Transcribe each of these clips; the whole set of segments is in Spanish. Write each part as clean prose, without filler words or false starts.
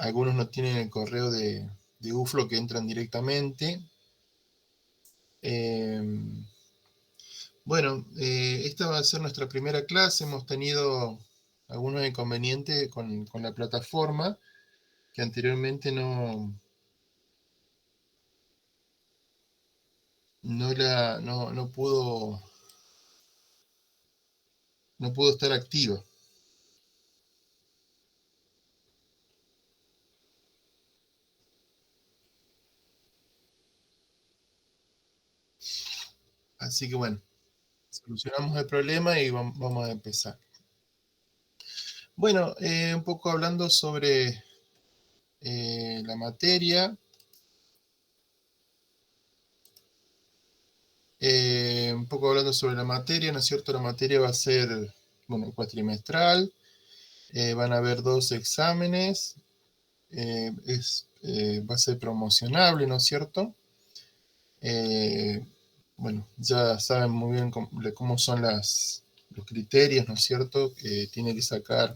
algunos no tienen el correo de UFLO que entran directamente. Bueno, esta va a ser nuestra primera clase. Hemos tenido algunos inconvenientes con la plataforma que anteriormente no pudo estar activa. Así que bueno, solucionamos el problema y vamos a empezar. Bueno, un poco hablando sobre la materia. Un poco hablando sobre la materia, ¿no es cierto? La materia va a ser, bueno, cuatrimestral. Van a haber 2 exámenes. Va a ser promocionable, ¿no es cierto? Bueno, ya saben muy bien cómo son los criterios, ¿no es cierto? Que tiene que sacar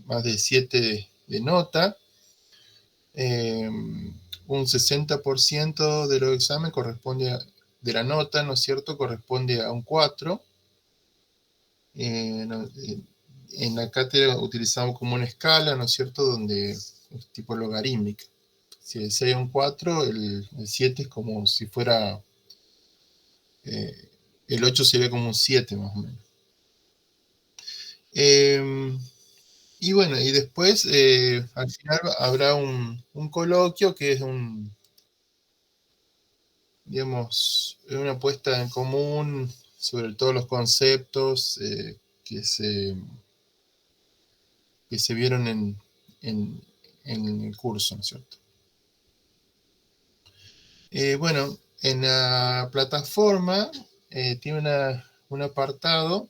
más de 7 de nota. Un 60% de los exámenes de la nota, ¿no es cierto? Corresponde a un 4. En la cátedra utilizamos como una escala, ¿no es cierto? Donde es tipo logarítmica. Si el 6 es un 4, el 7 es como si fuera... el 8 sería como un 7 más o menos. Y bueno, y después al final habrá un coloquio que es digamos, una puesta en común sobre todos los conceptos que se vieron en el curso, ¿no es cierto? Bueno, en la plataforma tiene un apartado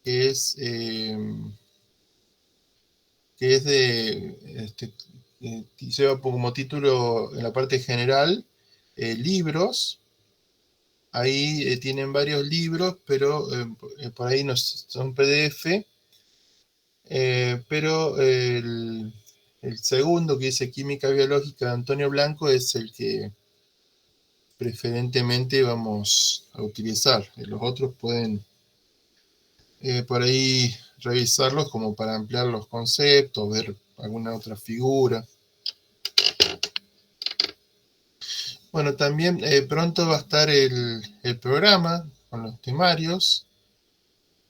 que es lleva como título en la parte general libros. Ahí tienen varios libros, pero por ahí no son PDF. Pero el segundo, que dice Química Biológica de Antonio Blanco, es el que preferentemente vamos a utilizar. Los otros pueden por ahí revisarlos como para ampliar los conceptos, ver alguna otra figura. Bueno, también pronto va a estar el programa con los temarios.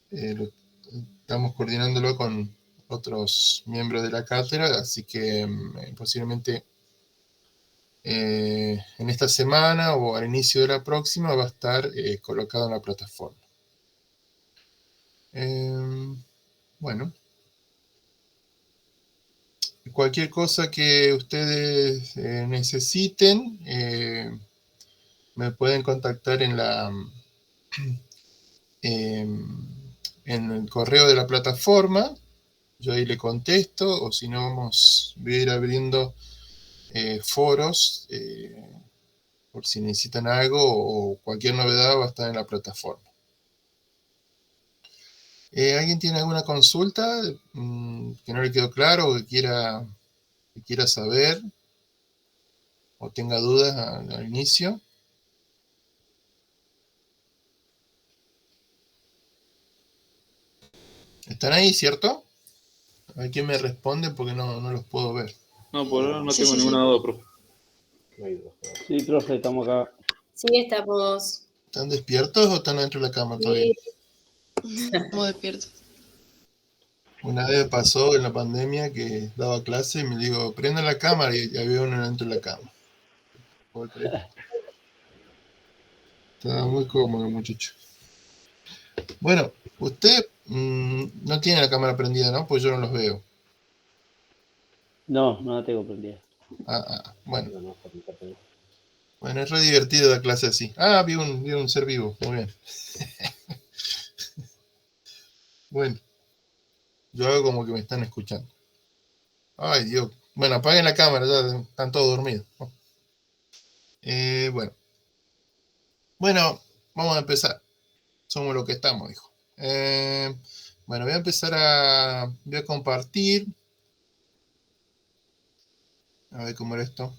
Estamos coordinándolo con otros miembros de la cátedra, así que posiblemente en esta semana o al inicio de la próxima va a estar colocado en la plataforma. Bueno, cualquier cosa que ustedes necesiten, me pueden contactar en el correo de la plataforma. Yo ahí le contesto, o si no, voy a ir abriendo foros por si necesitan algo o cualquier novedad va a estar en la plataforma. ¿Alguien tiene alguna consulta que no le quedó claro o que quiera saber o tenga dudas al inicio? ¿Están ahí, cierto? A ver quién me responde porque no los puedo ver. No, por ahora no tengo ninguna duda, profe. Sí, profe, estamos acá. Sí, estamos. ¿Están despiertos o están dentro de la cama todavía? Estamos despiertos. Una vez pasó en la pandemia que daba clase y me digo, prenda la cámara y había uno dentro de la cama. ¿Puedo creer? Estaba muy cómodo el muchacho. Bueno, usted no tiene la cámara prendida, ¿no? Pues yo no los veo. No, no la tengo prendida. Bueno. Bueno, es re divertido la clase así. Vi un ser vivo, muy bien. Bueno, yo hago como que me están escuchando. Ay, Dios. Bueno, apaguen la cámara, ya están todos dormidos. Bueno, vamos a empezar. Somos lo que estamos, dijo. Bueno, voy a compartir A ver cómo era esto.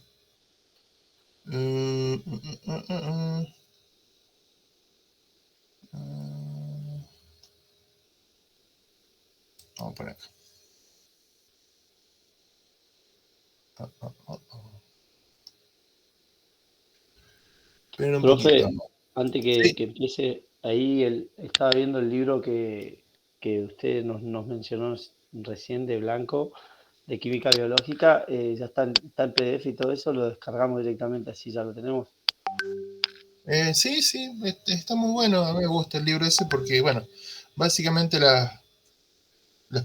Vamos a poner acá. Esperen un Profe, poquito. antes Sí. que empiece, ahí estaba viendo el libro que usted nos mencionó recién de Blanco, de química biológica, ya está en PDF y todo eso, lo descargamos directamente, así ya lo tenemos. Sí, está muy bueno. A mí me gusta el libro ese porque, bueno, básicamente las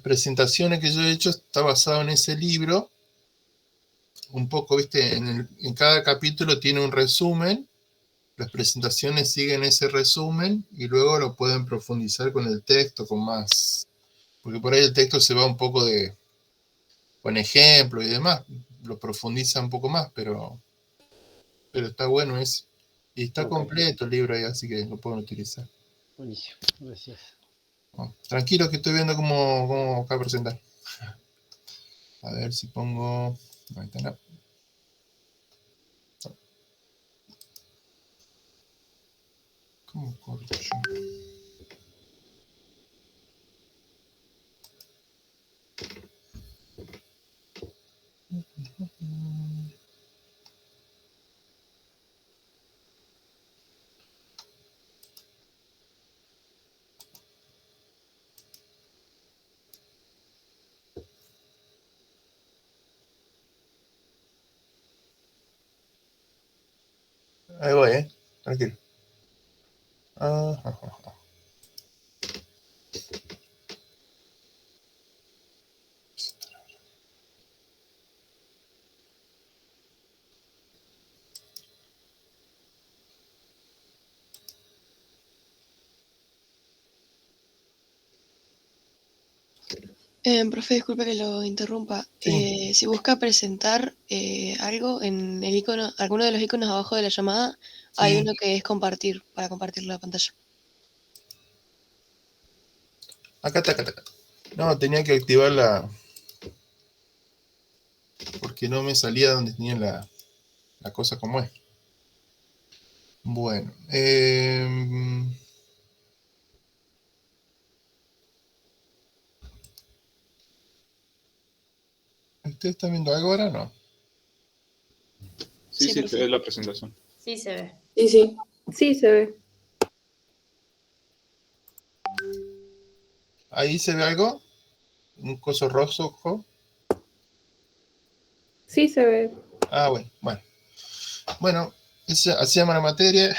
presentaciones que yo he hecho está basado en ese libro. Un poco, viste, en cada capítulo tiene un resumen. Las presentaciones siguen ese resumen y luego lo pueden profundizar con el texto, con más. Porque por ahí el texto se va un poco con ejemplos y demás. Lo profundiza un poco más, pero está bueno ese. Y está Ok, completo el libro ahí, así que lo pueden utilizar. buenísimo, gracias. Tranquilo que estoy viendo cómo acá presentar. A ver si pongo. Ahí está, no. ¿Cómo corto yo? Ahí voy, tranquilo. Ajá. Profe, disculpe que lo interrumpa. Sí, Si busca presentar algo en el icono, alguno de los iconos abajo de la llamada, hay sí. uno que es compartir, para compartir la pantalla. Acá está. No, tenía que activar porque no me salía donde tenía la cosa como es. Bueno. ¿Ustedes están viendo algo ahora o no? Sí, Sí, sí, te ve profe. la presentación. Sí se ve. Sí, sí. Sí, se ve. Ahí se ve algo. Un coso rojo. Sí, se ve. Ah, bueno. Bueno, así se llama la materia.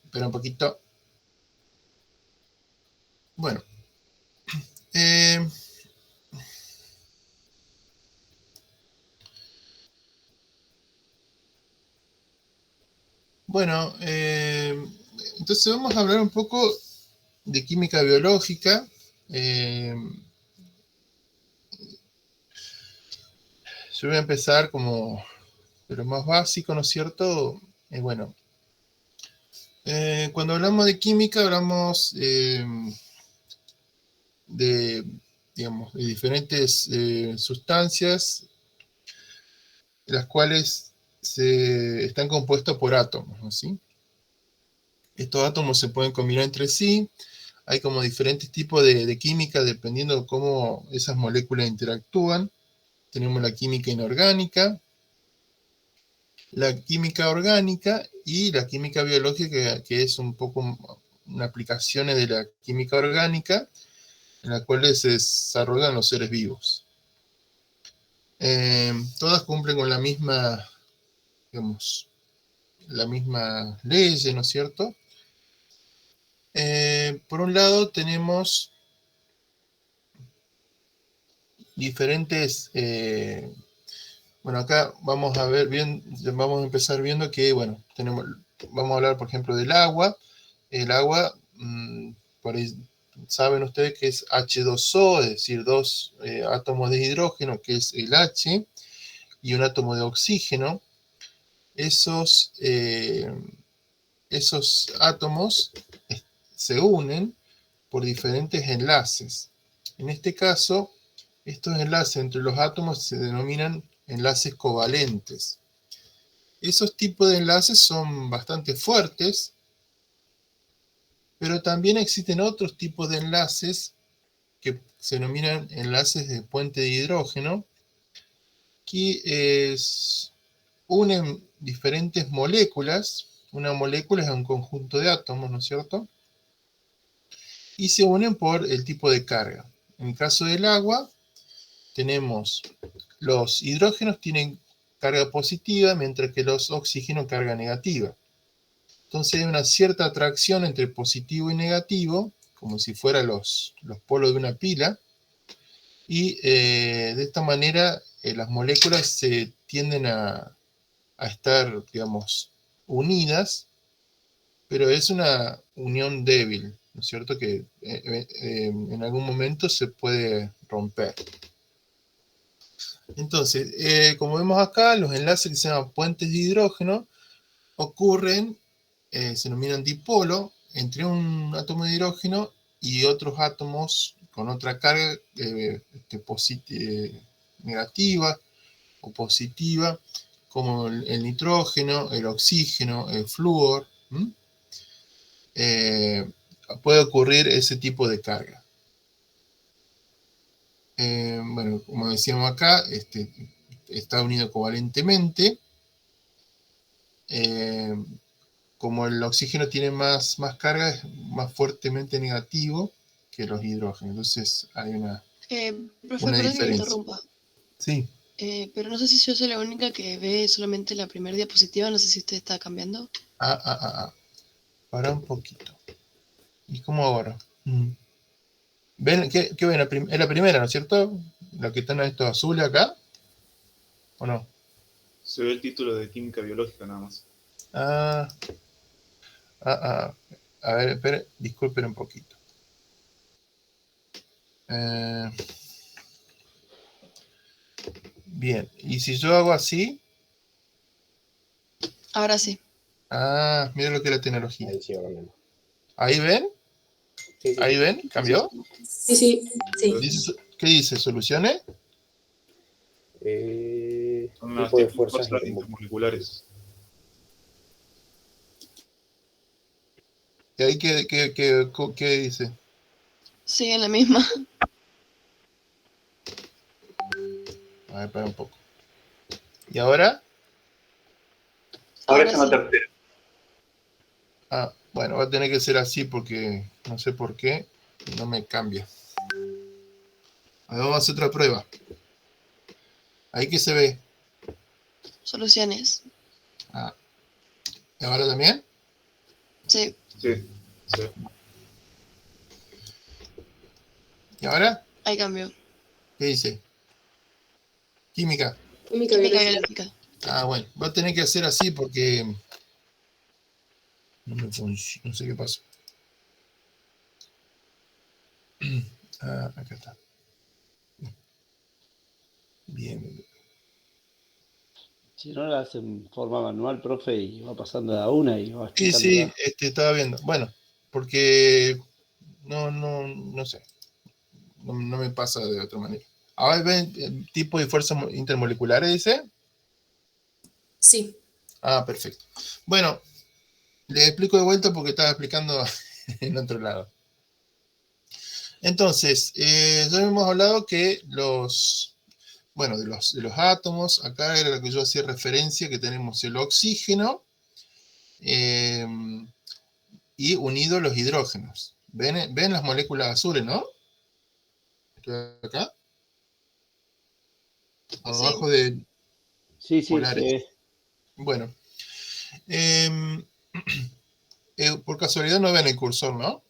Espera un poquito. Bueno. eh, bueno, entonces vamos a hablar un poco de química biológica. Yo voy a empezar como de lo más básico, ¿no es cierto? Bueno, cuando hablamos de química hablamos de, digamos, de diferentes sustancias, las cuales están compuestas por átomos, ¿no? ¿Sí? Estos átomos se pueden combinar entre sí. Hay como diferentes tipos de química dependiendo de cómo esas moléculas interactúan. Tenemos la química inorgánica, la química orgánica y la química biológica, que es un poco una aplicación de la química orgánica, en la cual se desarrollan los seres vivos. Todas cumplen con la misma, digamos, la misma ley, ¿no es cierto? Por un lado tenemos diferentes, bueno, acá vamos a ver bien, vamos a empezar viendo que, bueno, vamos a hablar, por ejemplo, del agua. El agua, por ahí saben ustedes que es H2O, es decir, dos átomos de hidrógeno, que es el H, y un átomo de oxígeno. Esos átomos se unen por diferentes enlaces. En este caso, Estos enlaces entre los átomos se denominan enlaces covalentes. Esos tipos de enlaces son bastante fuertes, pero también existen otros tipos de enlaces que se denominan enlaces de puente de hidrógeno, que unen diferentes moléculas. Una molécula es un conjunto de átomos, ¿no es cierto? Y se unen por el tipo de carga. En el caso del agua, tenemos los hidrógenos tienen carga positiva, mientras que los oxígenos carga negativa. Entonces hay una cierta atracción entre positivo y negativo, como si fueran los polos de una pila, y de esta manera las moléculas se tienden a estar, digamos, unidas, pero es una unión débil, ¿no es cierto? Que en algún momento se puede romper. Entonces, como vemos acá, los enlaces que se llaman puentes de hidrógeno ocurren, se denominan dipolo, entre un átomo de hidrógeno y otros átomos con otra carga negativa o positiva, como el nitrógeno, el oxígeno, el flúor. Puede ocurrir ese tipo de carga. Bueno, como decíamos acá, está unido covalentemente. Como el oxígeno tiene más carga, es más fuertemente negativo que los hidrógenos. Entonces hay una Profe, una perdón que me diferencia. interrumpa. Sí. Pero no sé si yo soy la única que ve solamente la primera diapositiva, no sé si usted está cambiando. Para un poquito. ¿Y cómo ahora? ¿Ven? ¿Qué ven? Es la primera, ¿no es cierto? La que están estos azules acá. ¿O no? Se ve el título de química biológica nada más. A ver, esperen, disculpen un poquito. Bien, y si yo hago así. Ahora sí. Miren lo que es la tecnología. Ahí sí va cambiando. ¿Ahí ven? Sí, sí. ¿Ahí ven? ¿Cambió? Sí, sí, sí. ¿Qué dice? ¿Soluciones? Son las Tipo de fuerzas fuerzas intermoleculares. ¿Y ahí qué dice? Sigue en la misma. A ver, para un poco. ¿Y ahora? Ahora es una tercera. Bueno, va a tener que ser así porque no sé por qué no me cambia. A ver, vamos a hacer otra prueba. Ahí que se ve. Soluciones. ¿Y ahora también? Sí. Sí. ¿Y ahora? Ahí cambió. ¿Qué dice? Química. Química Química biológica. biológica. Bueno, va a tener que hacer así porque no me funciona, no sé qué pasó. Acá está. Bien. Si no la hace en forma manual, profe, y va pasando de a una y va Sí, explicándola. estaba viendo. Bueno, porque no sé. No me pasa de otra manera. Ahora ven tipo de fuerzas intermoleculares, dice. Sí. Perfecto. Bueno, les explico de vuelta porque estaba explicando en otro lado. Entonces, ya hemos hablado que de los átomos, acá era lo que yo hacía referencia, que tenemos el oxígeno y unidos los hidrógenos. ¿Ven las moléculas azules, no? Acá. Abajo de Sí, polares. sí. Bueno. Por casualidad no ven el cursor, ¿no?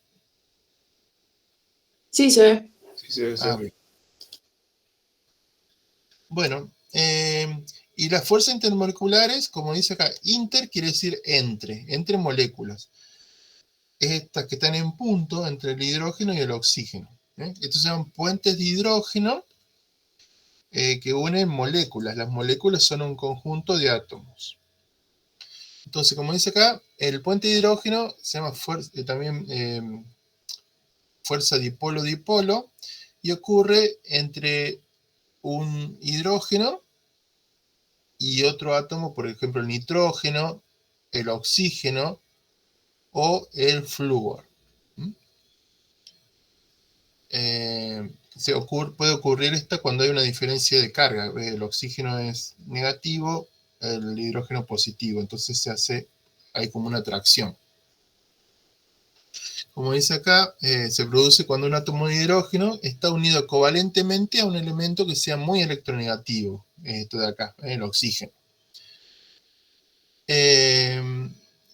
Sí, se ve. Sí, se ve. Bien. Bueno, y las fuerzas intermoleculares, como dice acá, inter quiere decir entre moléculas. Estas que están en punto entre el hidrógeno y el oxígeno. Estos se llaman puentes de hidrógeno que unen moléculas. Las moléculas son un conjunto de átomos. Entonces, como dice acá, el puente de hidrógeno se llama también fuerza dipolo-dipolo, y ocurre entre un hidrógeno y otro átomo, por ejemplo el nitrógeno, el oxígeno o el flúor. Puede ocurrir esta cuando hay una diferencia de carga. El oxígeno es negativo, el hidrógeno positivo, entonces hay como una atracción. Como dice acá, se produce cuando un átomo de hidrógeno está unido covalentemente a un elemento que sea muy electronegativo. Esto de acá, el oxígeno.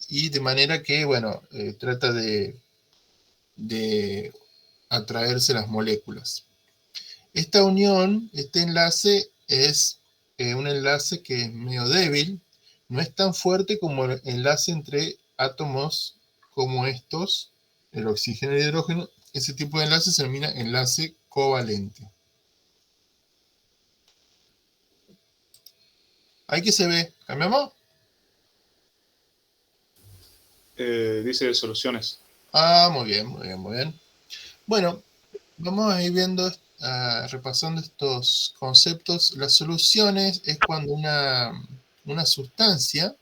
Y de manera que, bueno, trata de atraerse las moléculas. Esta unión, este enlace, es un enlace que es medio débil, no es tan fuerte como el enlace entre átomos como estos, el oxígeno y el hidrógeno. Ese tipo de enlace se denomina enlace covalente. Ahí que se ve, ¿cambiamos? Dice soluciones. Ah, muy bien, muy bien, muy bien. Bueno, vamos a ir viendo, repasando estos conceptos. Las soluciones es cuando una sustancia,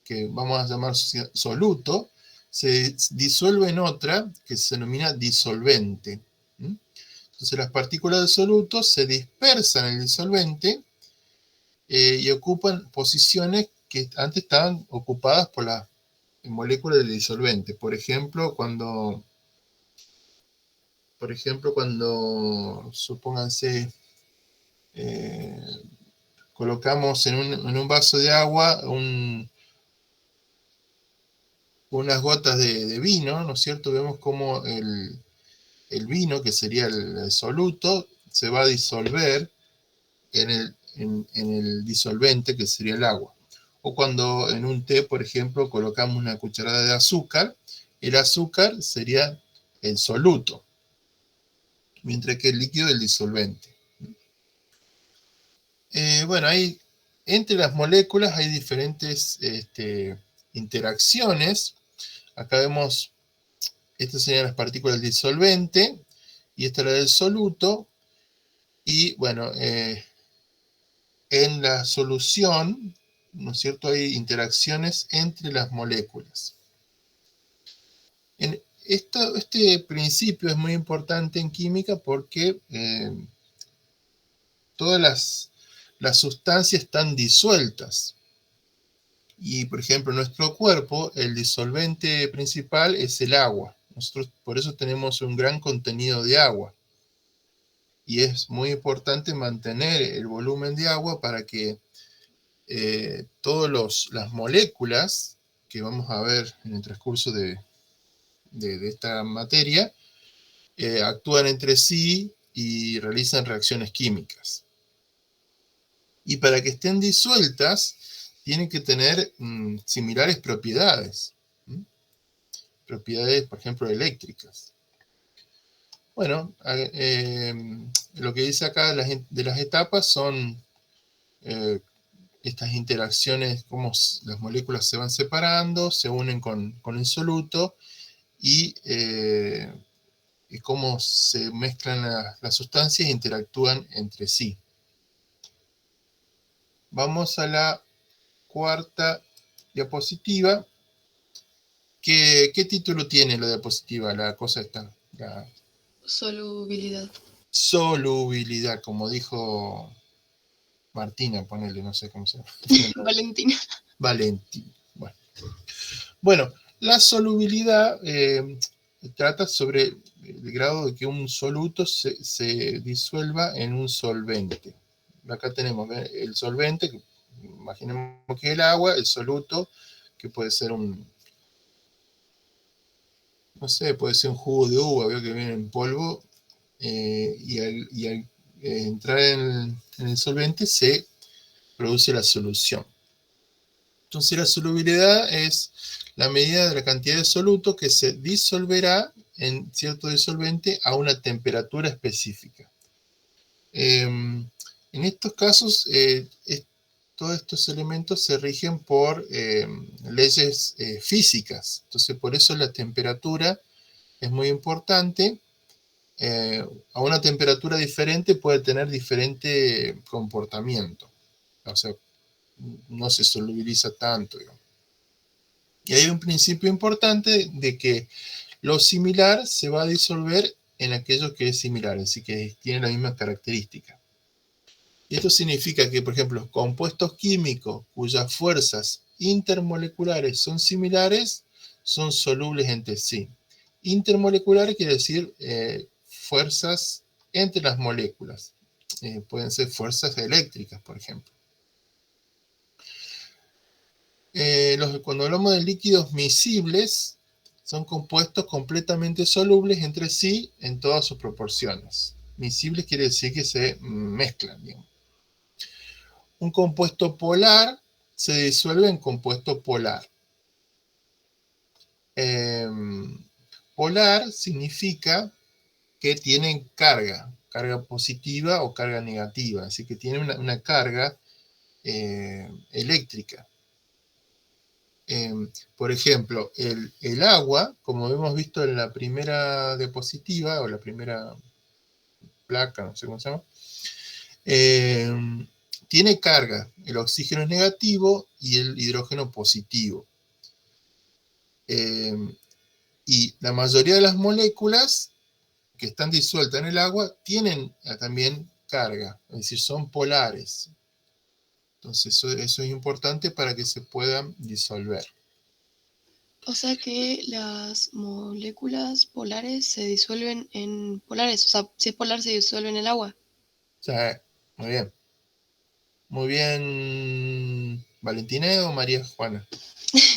que vamos a llamar soluto, se disuelve en otra que se denomina disolvente. Entonces las partículas del soluto se dispersan en el disolvente y ocupan posiciones que antes estaban ocupadas por las moléculas del disolvente. Por ejemplo, cuando supónganse, colocamos en un vaso de agua unas gotas de vino, ¿no es cierto? Vemos cómo el vino, que sería el soluto, se va a disolver en el disolvente, que sería el agua. O cuando en un té, por ejemplo, colocamos una cucharada de azúcar, el azúcar sería el soluto, mientras que el líquido es el disolvente. Bueno, entre las moléculas hay diferentes interacciones. Acá vemos, estas serían las partículas del disolvente, y esta es la del soluto. Y bueno, en la solución, ¿no es cierto?, hay interacciones entre las moléculas. Este principio es muy importante en química porque todas las sustancias están disueltas. Y, por ejemplo, en nuestro cuerpo, el disolvente principal es el agua. Nosotros por eso tenemos un gran contenido de agua. Y es muy importante mantener el volumen de agua para que todas las moléculas que vamos a ver en el transcurso de esta materia actúan entre sí y realizan reacciones químicas. Y para que estén disueltas, tienen que tener similares propiedades. Propiedades, por ejemplo, eléctricas. Bueno, lo que dice acá de las etapas son estas interacciones, cómo las moléculas se van separando, se unen con el soluto, y cómo se mezclan las sustancias e interactúan entre sí. Vamos a la cuarta diapositiva. ¿Qué título tiene la diapositiva? La cosa esta. Solubilidad. Solubilidad, como dijo Martina, ponele, no sé cómo se llama. Valentina. Valentina. Bueno, la solubilidad trata sobre el grado de que un soluto se disuelva en un solvente. Acá tenemos el solvente, que imaginemos que es el agua, el soluto, que puede ser no sé, puede ser un jugo de uva, veo que viene en polvo, y al entrar en el solvente se produce la solución. Entonces la solubilidad es la medida de la cantidad de soluto que se disolverá en cierto disolvente a una temperatura específica. En estos casos, todos estos elementos se rigen por leyes físicas. Entonces por eso la temperatura es muy importante, a una temperatura diferente puede tener diferente comportamiento. O sea, no se solubiliza tanto, digamos. Y hay un principio importante de que lo similar se va a disolver en aquello que es similar, así que tiene las mismas características. Y esto significa que, por ejemplo, compuestos químicos cuyas fuerzas intermoleculares son similares son solubles entre sí. Intermolecular quiere decir fuerzas entre las moléculas. Pueden ser fuerzas eléctricas, por ejemplo. Cuando hablamos de líquidos miscibles, son compuestos completamente solubles entre sí en todas sus proporciones. Miscibles quiere decir que se mezclan, digamos. Un compuesto polar se disuelve en compuesto polar. Polar significa que tienen carga positiva o carga negativa, así que tienen una carga eléctrica. Por ejemplo, el agua, como hemos visto en la primera diapositiva, o la primera placa, no sé cómo se llama, tiene carga. El oxígeno es negativo y el hidrógeno positivo. Y la mayoría de las moléculas que están disueltas en el agua tienen también carga, es decir, son polares. Entonces eso es importante para que se puedan disolver. O sea que las moléculas polares se disuelven en polares. O sea, si es polar se disuelve en el agua. O sea, muy bien. Muy bien, ¿Valentina o María Juana?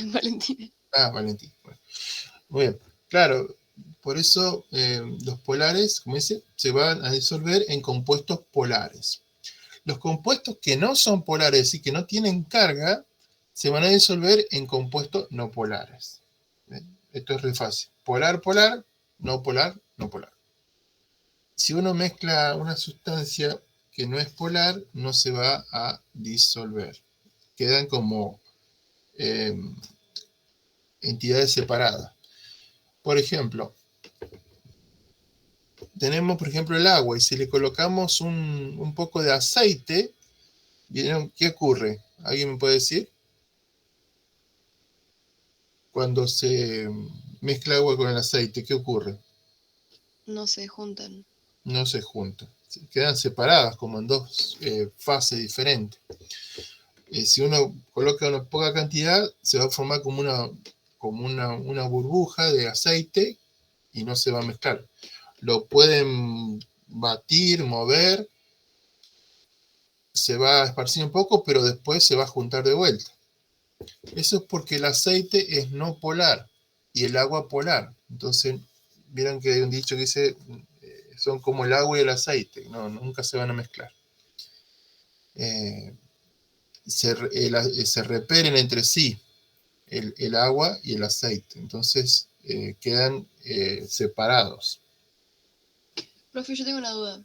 Valentina. Ah, Valentina. Bueno. Muy bien. Claro, por eso los polares, como dice, se van a disolver en compuestos polares. Los compuestos que no son polares y que no tienen carga, se van a disolver en compuestos no polares. ¿Ven? Esto es re fácil. Polar, polar, no polar, no polar. Si uno mezcla una sustancia que no es polar, no se va a disolver. Quedan como entidades separadas. Por ejemplo, tenemos por ejemplo el agua y si le colocamos un poco de aceite, ¿vieron qué ocurre? ¿Alguien me puede decir? Cuando se mezcla agua con el aceite, ¿qué ocurre? No se juntan. No se juntan. Quedan separadas como en dos fases diferentes. Si uno coloca una poca cantidad, se va a formar como una burbuja de aceite y no se va a mezclar. Lo pueden batir, mover, se va a esparcir un poco, pero después se va a juntar de vuelta. Eso es porque el aceite es no polar y el agua polar. Entonces, vieron que hay un dicho que dice, son como el agua y el aceite. No, nunca se van a mezclar. Se repelen entre sí el agua y el aceite. Entonces, quedan separados. Profe, yo tengo una duda.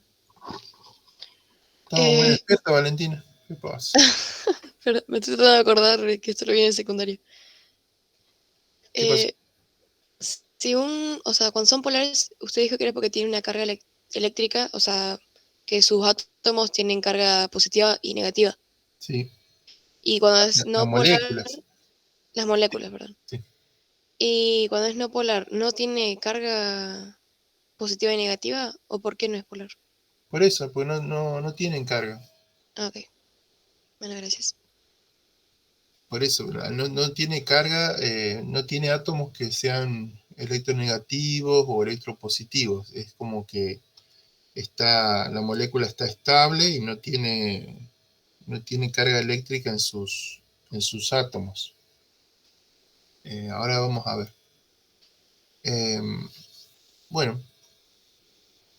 Estamos muy despierta, Valentina. ¿Qué pasa? Pero me estoy tratando de acordar que esto lo vi en secundario. ¿Qué Si o sea, cuando son polares, usted dijo que era porque tienen una carga eléctrica, o sea, que sus átomos tienen carga positiva y negativa. Sí. Y cuando es Las no polar, moléculas. las moléculas, perdón. Sí. Y cuando es no polar, ¿no tiene carga positiva y negativa? ¿O por qué no es polar? Por eso, porque no tienen carga. Ah, ok. Bueno, gracias. Por eso, no tiene carga, no tiene átomos que sean electronegativos o electropositivos. Es como que la molécula está estable y no tiene carga eléctrica en sus átomos. Ahora vamos a ver. Bueno,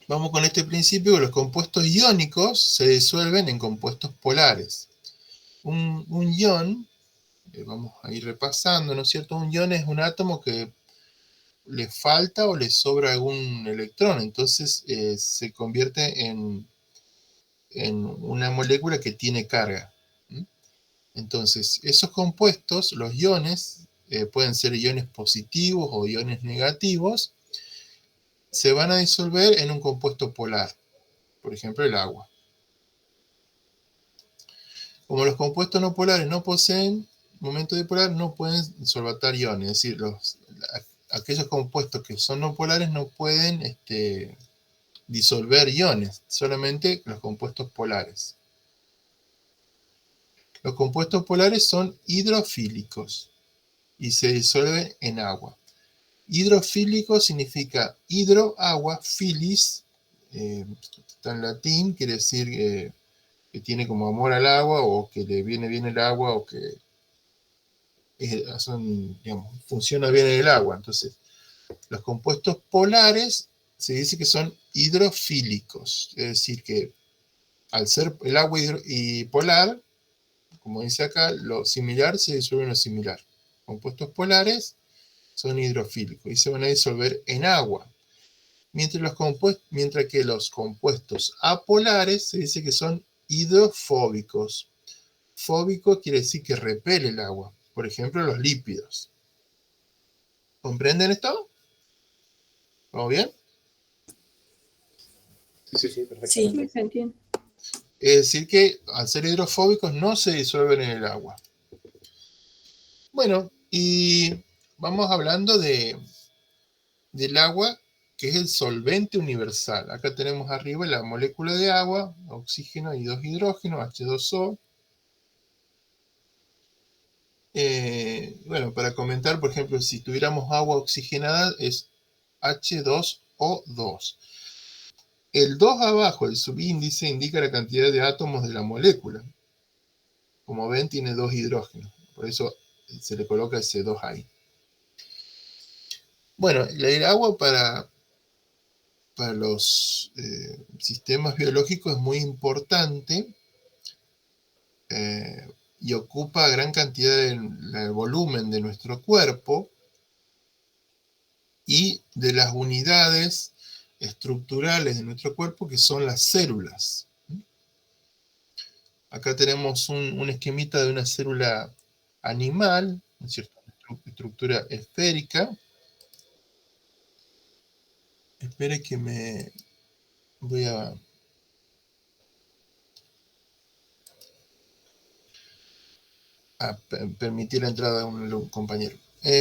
vamos con este principio. Los compuestos iónicos se disuelven en compuestos polares. Un ion, vamos a ir repasando, ¿no es cierto? Un ion es un átomo que le falta o le sobra algún electrón, entonces se convierte en una molécula que tiene carga. Entonces, esos compuestos, los iones, pueden ser iones positivos o iones negativos, se van a disolver en un compuesto polar, por ejemplo el agua. Como los compuestos no polares no poseen momento dipolar, no pueden solvatar iones, es decir, aquellos compuestos que son no polares no pueden disolver iones, solamente los compuestos polares. Los compuestos polares son hidrofílicos y se disuelven en agua. Hidrofílico significa hidro, agua, filis, está en latín, quiere decir que tiene como amor al agua, o que le viene bien el agua, o que funciona bien en el agua. Entonces, los compuestos polares se dice que son hidrofílicos, es decir, que al ser el agua y polar, como dice acá, lo similar se disuelve en lo similar. Compuestos polares son hidrofílicos y se van a disolver en agua. Mientras que los compuestos apolares se dice que son hidrofóbicos. Fóbico quiere decir que repele el agua. Por ejemplo, los lípidos. ¿Comprenden esto? ¿Vamos bien? Sí, perfecto. Sí. Sí, se entiende. Es decir que al ser hidrofóbicos no se disuelven en el agua. Bueno, y vamos hablando del agua, que es el solvente universal. Acá tenemos arriba la molécula de agua, oxígeno y 2 hidrógenos, H2O. Bueno, para comentar, por ejemplo, si tuviéramos agua oxigenada es H2O2. El 2 abajo, el subíndice, indica la cantidad de átomos de la molécula. Como ven, tiene 2 hidrógenos. Por eso se le coloca ese 2 ahí. Bueno, el agua para los sistemas biológicos es muy importante y ocupa gran cantidad del volumen de nuestro cuerpo y de las unidades estructurales de nuestro cuerpo, que son las células. Acá tenemos un esquemita de una célula animal, ¿no es cierto? Estructura esférica. Espere que me voy a... permitir la entrada de un compañero.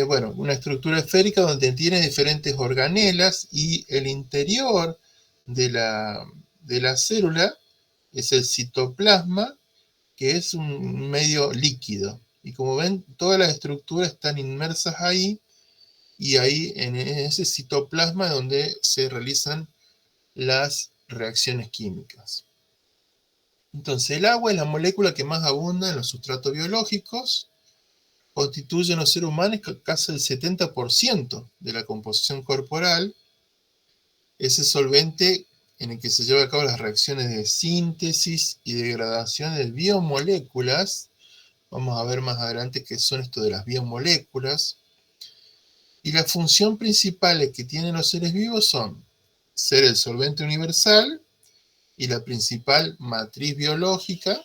Bueno, una estructura esférica donde tiene diferentes organelas y el interior de la célula es el citoplasma, que es un medio líquido. Y como ven, todas las estructuras están inmersas ahí, y ahí en ese citoplasma es donde se realizan las reacciones químicas. Entonces, el agua es la molécula que más abunda en los sustratos biológicos, constituye en los seres humanos casi el 70% de la composición corporal. Es el solvente en el que se llevan a cabo las reacciones de síntesis y degradación de biomoléculas. Vamos a ver más adelante qué son esto de las biomoléculas. Y la función principal que tienen los seres vivos son ser el solvente universal y la principal matriz biológica,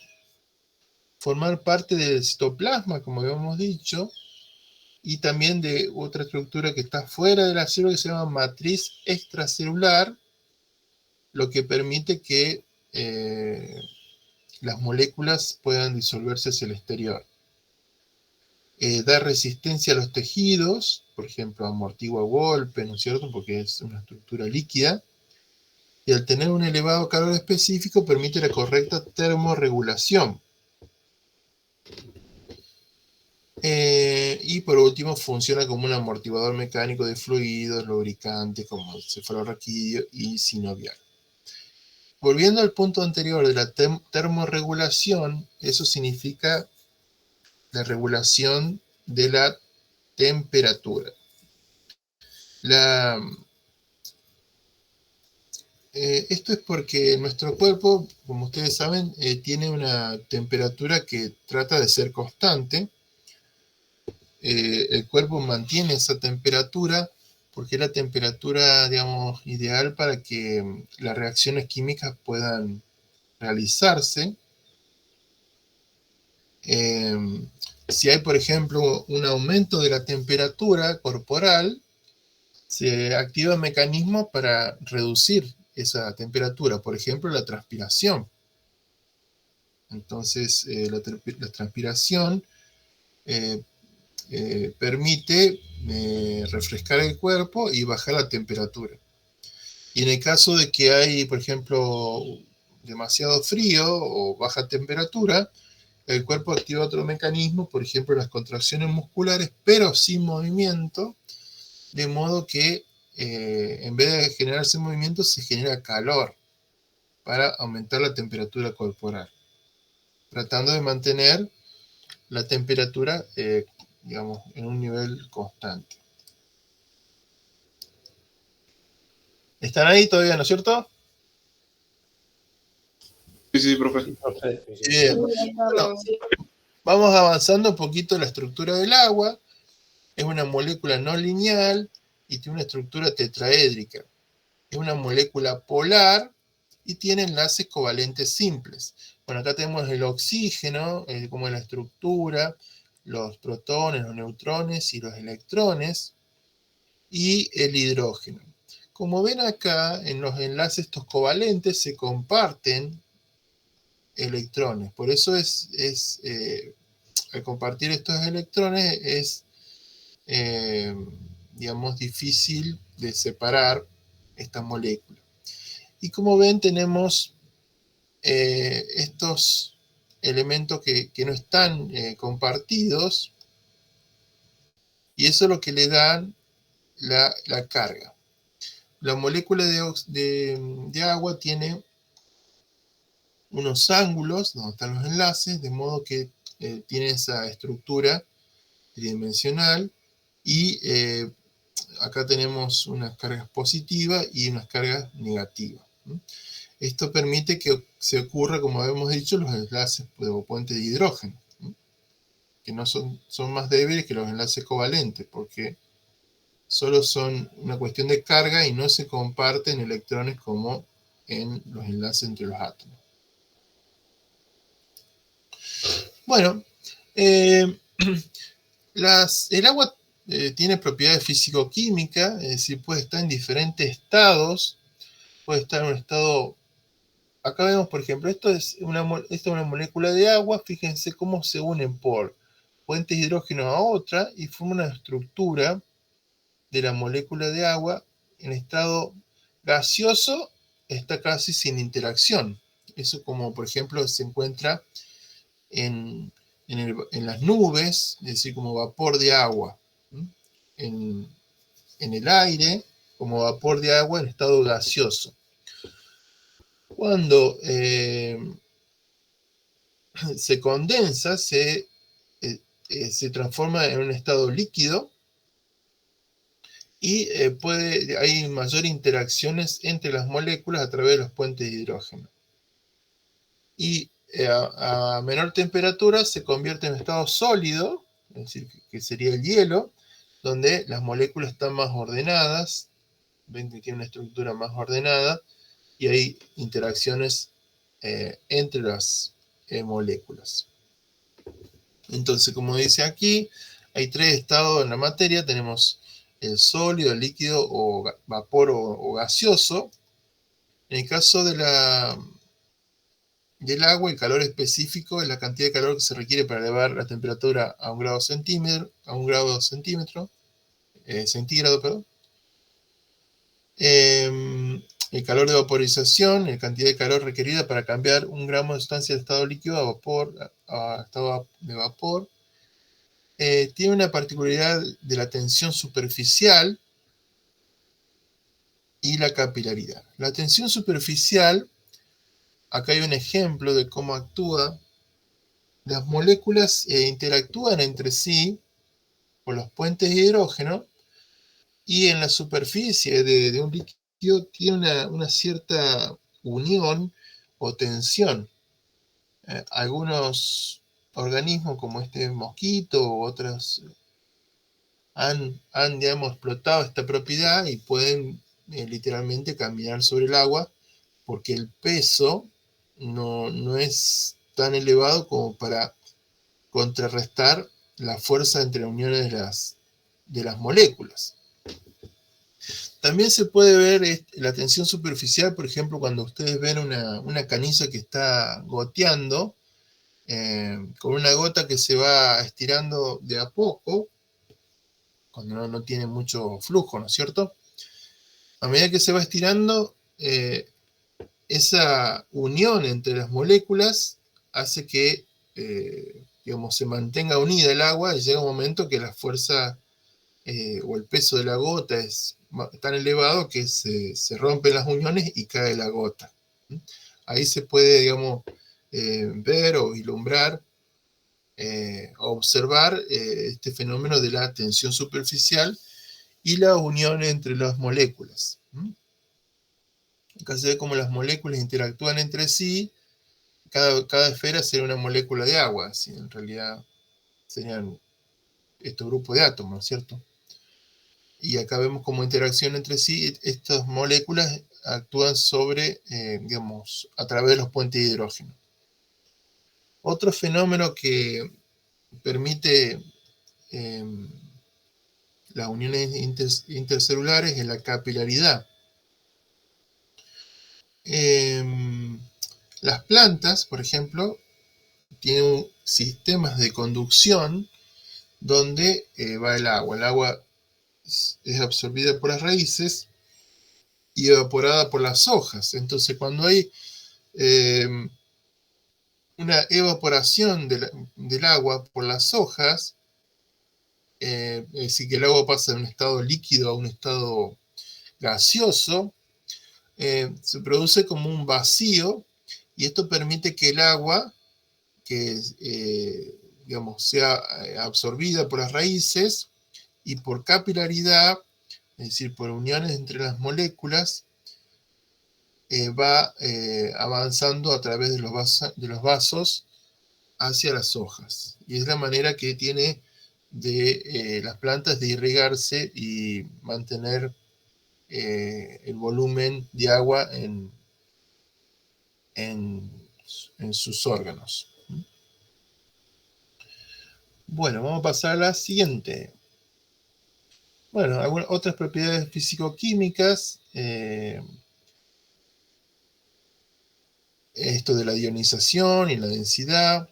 formar parte del citoplasma, como habíamos dicho, y también de otra estructura que está fuera de la célula, que se llama matriz extracelular, lo que permite que las moléculas puedan disolverse hacia el exterior. Da resistencia a los tejidos, por ejemplo, amortigua golpes, ¿no es cierto?, porque es una estructura líquida, y al tener un elevado calor específico permite la correcta termorregulación. Y por último funciona como un amortiguador mecánico de fluidos, lubricantes como el cefalorraquídeo y sinovial. Volviendo al punto anterior de la termorregulación, eso significa la regulación de la temperatura. Esto es porque nuestro cuerpo, como ustedes saben, tiene una temperatura que trata de ser constante. El cuerpo mantiene esa temperatura porque es la temperatura, digamos, ideal para que las reacciones químicas puedan realizarse. Si hay, por ejemplo, un aumento de la temperatura corporal, se activan mecanismos para reducir esa temperatura, por ejemplo, la transpiración. Entonces, la transpiración permite refrescar el cuerpo y bajar la temperatura. Y en el caso de que hay, por ejemplo, demasiado frío o baja temperatura, el cuerpo activa otro mecanismo, por ejemplo, las contracciones musculares, pero sin movimiento, de modo que en vez de generarse movimiento, se genera calor para aumentar la temperatura corporal, tratando de mantener la temperatura, digamos, en un nivel constante. ¿Están ahí todavía, no es cierto? Sí, profe. Sí, profe. Bien. Bueno, vamos avanzando un poquito en la estructura del agua. Es una molécula no lineal y tiene una estructura tetraédrica. Es una molécula polar y tiene enlaces covalentes simples. Bueno, acá tenemos el oxígeno, como es la estructura, los protones, los neutrones y los electrones, y el hidrógeno. Como ven acá, en los enlaces estos covalentes se comparten electrones. Por eso al compartir estos electrones es, digamos, difícil de separar esta molécula. Y como ven, tenemos estos elementos que no están compartidos, y eso es lo que le dan la carga. La molécula de agua tiene unos ángulos donde están los enlaces, de modo que tiene esa estructura tridimensional, y acá tenemos unas cargas positivas y unas cargas negativas. Esto permite que se ocurra, como habíamos dicho, los enlaces o puentes de hidrógeno, que no son más débiles que los enlaces covalentes, porque solo son una cuestión de carga y no se comparten electrones como en los enlaces entre los átomos. Bueno, el agua tiene propiedades físico-químicas, es decir, puede estar en diferentes estados, puede estar en un estado. Acá vemos, por ejemplo, esta es una molécula de agua. Fíjense cómo se unen por puentes de hidrógeno a otra y forman una estructura de la molécula de agua. En estado gaseoso está casi sin interacción. Eso, como por ejemplo se encuentra en las nubes, es decir, como vapor de agua, en el aire, como vapor de agua en estado gaseoso. Cuando se condensa, se transforma en un estado líquido, y hay mayor interacciones entre las moléculas a través de los puentes de hidrógeno. Y a menor temperatura se convierte en estado sólido, es decir, que sería el hielo, donde las moléculas están más ordenadas, ven que tiene una estructura más ordenada, y hay interacciones entre las moléculas. Entonces, como dice aquí, hay tres estados en la materia. Tenemos el sólido, el líquido o vapor o gaseoso. En el caso del agua, el calor específico es la cantidad de calor que se requiere para elevar la temperatura a 1 grado centígrado, perdón. El calor de vaporización, la cantidad de calor requerida para cambiar 1 gramo de sustancia de estado líquido a estado de vapor. Tiene una particularidad de la tensión superficial y la capilaridad. La tensión superficial, acá hay un ejemplo de cómo actúa. Las moléculas interactúan entre sí por los puentes de hidrógeno, y en la superficie de un líquido tiene una cierta unión o tensión. Algunos organismos, como este mosquito u otros, han digamos, explotado esta propiedad y pueden literalmente caminar sobre el agua, porque el peso no es tan elevado como para contrarrestar la fuerza entre uniones de las moléculas. También se puede ver la tensión superficial, por ejemplo, cuando ustedes ven una canilla que está goteando, con una gota que se va estirando de a poco, cuando no tiene mucho flujo, ¿no es cierto? A medida que se va estirando, esa unión entre las moléculas hace que, digamos, se mantenga unida el agua, y llega un momento que la fuerza o el peso de la gota es tan elevado que se rompen las uniones y cae la gota. Ahí se puede, digamos, ver o vislumbrar, observar este fenómeno de la tensión superficial y la unión entre las moléculas. Acá se ve cómo las moléculas interactúan entre sí. Cada esfera sería una molécula de agua, así en realidad serían estos grupos de átomos, ¿no es cierto? Y acá vemos cómo interacción entre sí, estas moléculas actúan sobre, digamos, a través de los puentes de hidrógeno. Otro fenómeno que permite las uniones intercelulares es la capilaridad. Las plantas, por ejemplo, tienen sistemas de conducción donde va el agua. El agua es absorbida por las raíces y evaporada por las hojas. Entonces, cuando hay una evaporación del agua por las hojas, es decir, que el agua pasa de un estado líquido a un estado gaseoso, se produce como un vacío, y esto permite que el agua, que digamos, sea absorbida por las raíces, y por capilaridad, es decir, por uniones entre las moléculas, va avanzando a través de los vasos hacia las hojas. Y es la manera que tiene las plantas de irrigarse y mantener el volumen de agua en sus órganos. Bueno, vamos a pasar a la siguiente. Bueno, algunas otras propiedades físico-químicas. Esto de la ionización y la densidad.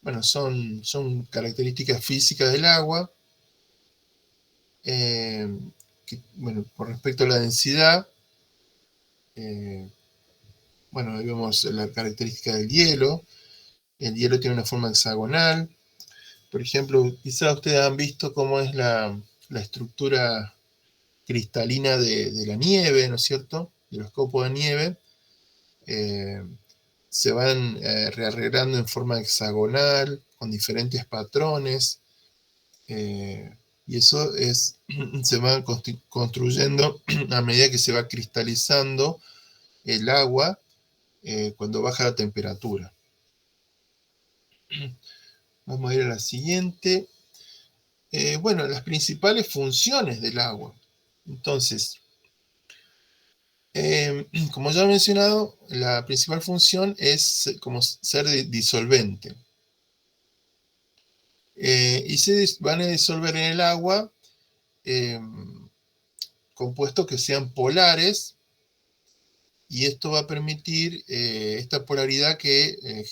Bueno, son características físicas del agua. Bueno, con respecto a la densidad, bueno, ahí vemos la característica del hielo. El hielo tiene una forma hexagonal. Por ejemplo, quizás ustedes han visto cómo es la estructura cristalina de la nieve, ¿no es cierto? De los copos de nieve. Se van rearreglando en forma hexagonal, con diferentes patrones. Y eso se va construyendo a medida que se va cristalizando el agua cuando baja la temperatura. Vamos a ir a la siguiente. Bueno, las principales funciones del agua. Entonces, como ya he mencionado, la principal función es como ser disolvente. Y se van a disolver en el agua compuestos que sean polares, y esto va a permitir esta polaridad que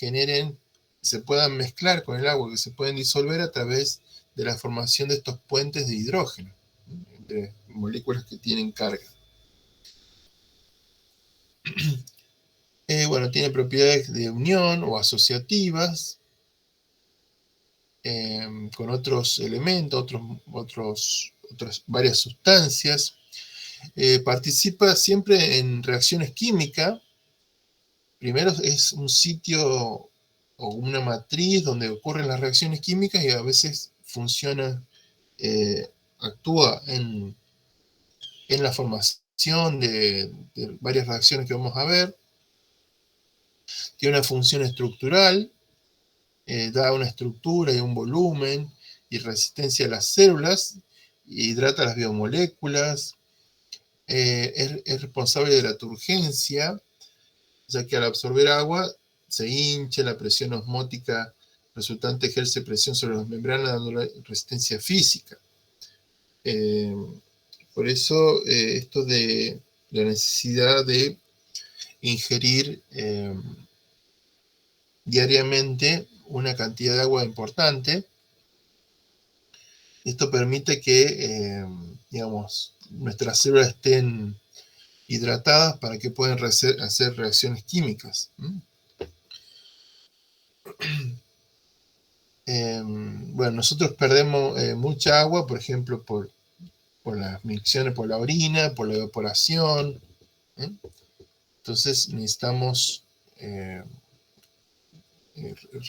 se puedan mezclar con el agua, que se pueden disolver a través de la formación de estos puentes de hidrógeno, entre moléculas que tienen carga. Bueno, tiene propiedades de unión o asociativas con otros elementos, otras varias sustancias. Participa siempre en reacciones químicas. Primero es un sitio o una matriz donde ocurren las reacciones químicas, y a veces funciona, actúa en la formación de varias reacciones que vamos a ver. Tiene una función estructural, da una estructura y un volumen y resistencia a las células, hidrata las biomoléculas, es responsable de la turgencia, ya que al absorber agua se hincha, la presión osmótica resultante ejerce presión sobre las membranas, dando resistencia física. por eso esto de la necesidad de ingerir diariamente una cantidad de agua importante. Esto permite que, digamos, nuestras células estén hidratadas para que puedan hacer reacciones químicas. Bueno, nosotros perdemos mucha agua, por ejemplo, por las micciones, por la orina, por la evaporación. Entonces necesitamos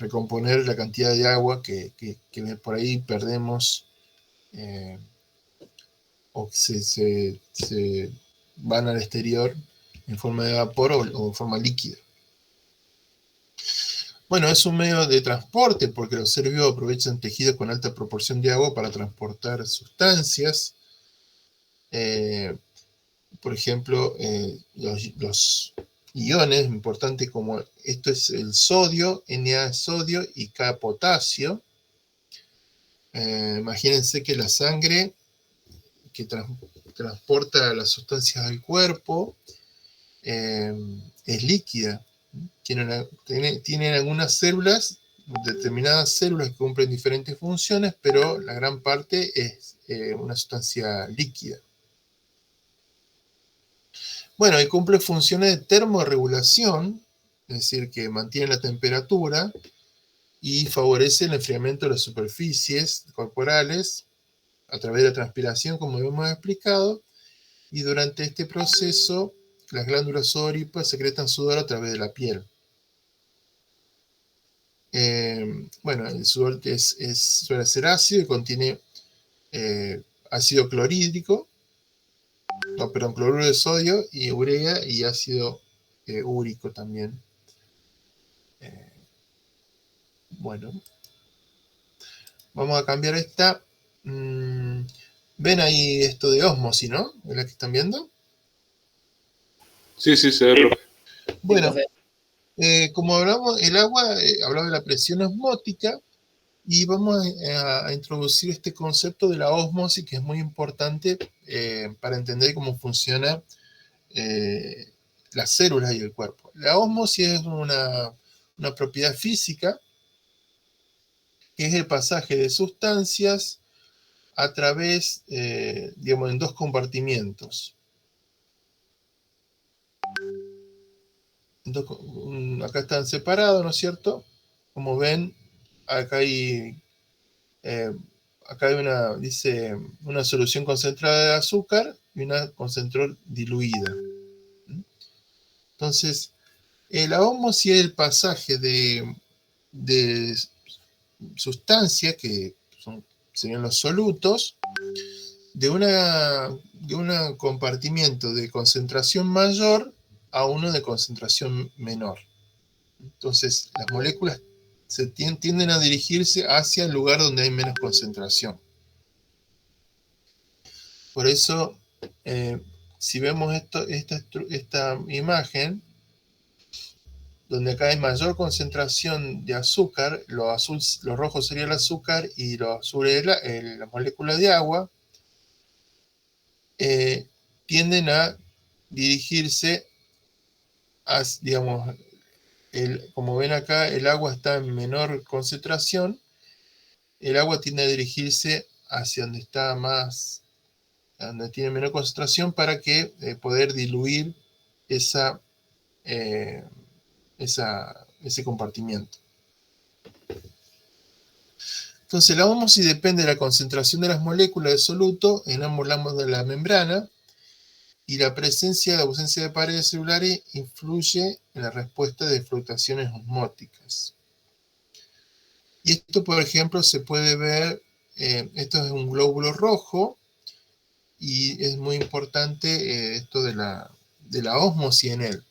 recomponer la cantidad de agua que por ahí perdemos o se van al exterior en forma de vapor o en forma líquida. Bueno, es un medio de transporte porque los seres vivos aprovechan tejidos con alta proporción de agua para transportar sustancias. Por ejemplo, los iones importantes como esto es el sodio, Na es sodio y K potasio. Imagínense que la sangre que transporta las sustancias al cuerpo es líquida. Tienen algunas células, determinadas células que cumplen diferentes funciones, pero la gran parte es una sustancia líquida. Bueno, y cumple funciones de termorregulación, es decir, que mantiene la temperatura y favorece el enfriamiento de las superficies corporales a través de la transpiración, como hemos explicado, y durante este proceso las glándulas sudoríparas secretan sudor a través de la piel. Bueno, el sudor suele ser ácido y contiene ácido clorhídrico, cloruro de sodio y urea y ácido úrico también. Bueno, vamos a cambiar esta. Ven ahí esto de ósmosis, ¿no? ¿Es la que están viendo? Sí, se ve, profe. Bueno, como hablamos, el agua, hablaba de la presión osmótica, y vamos a introducir este concepto de la ósmosis, que es muy importante para entender cómo funciona las células y el cuerpo. La ósmosis es una propiedad física, que es el pasaje de sustancias a través, digamos, en dos compartimientos. Acá están separados, ¿no es cierto? Como ven, acá hay dice una solución concentrada de azúcar y una concentrada diluida. Entonces, la ósmosis es el pasaje de sustancias que serían los solutos de un compartimiento de concentración mayor a uno de concentración menor. Entonces, las moléculas tienden a dirigirse hacia el lugar donde hay menos concentración. Por eso, si vemos esta imagen, donde acá hay mayor concentración de azúcar, lo rojo sería el azúcar y lo azul es la molécula de agua, tienden a dirigirse a, digamos, como ven acá, el agua está en menor concentración, el agua tiende a dirigirse hacia donde está más, donde tiene menor concentración, para que poder diluir ese compartimiento. Entonces, la ósmosis depende de la concentración de las moléculas de soluto en ambos lados de la membrana, y la presencia o ausencia de paredes celulares influye en la respuesta de fluctuaciones osmóticas. Y esto, por ejemplo, se puede ver, esto es un glóbulo rojo, y es muy importante esto de la ósmosis en él.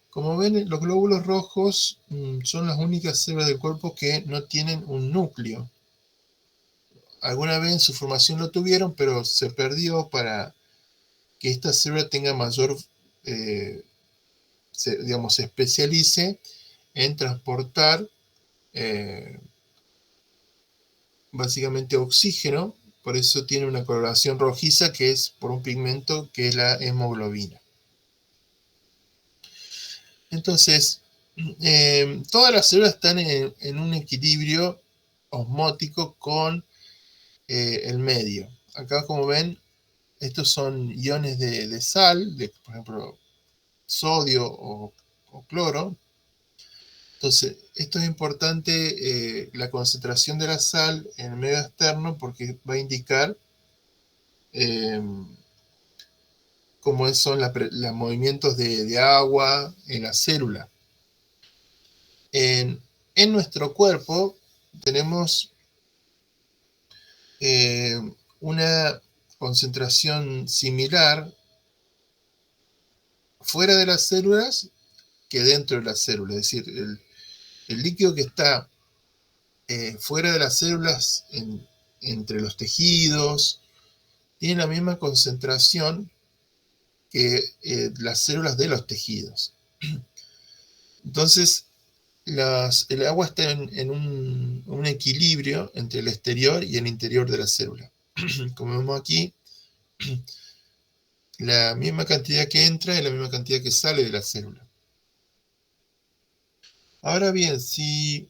Como ven, los glóbulos rojos son las únicas células del cuerpo que no tienen un núcleo. Alguna vez en su formación lo tuvieron, pero se perdió para que esta célula tenga mayor, se especialice en transportar básicamente oxígeno por eso tiene una coloración rojiza, que es por un pigmento que es la hemoglobina. Entonces, todas las células están en un equilibrio osmótico con el medio. Acá, como ven, estos son iones de sal, por ejemplo, sodio o cloro. Entonces, esto es importante, la concentración de la sal en el medio externo, porque va a indicar cómo son los movimientos de agua en la célula. En nuestro cuerpo tenemos una concentración similar fuera de las células que dentro de las células. Es decir, el líquido que está fuera de las células, entre los tejidos, tiene la misma concentración que las células de los tejidos. Entonces, el agua está en un equilibrio entre el exterior y el interior de la célula. Como vemos aquí, la misma cantidad que entra es la misma cantidad que sale de la célula. Ahora bien, si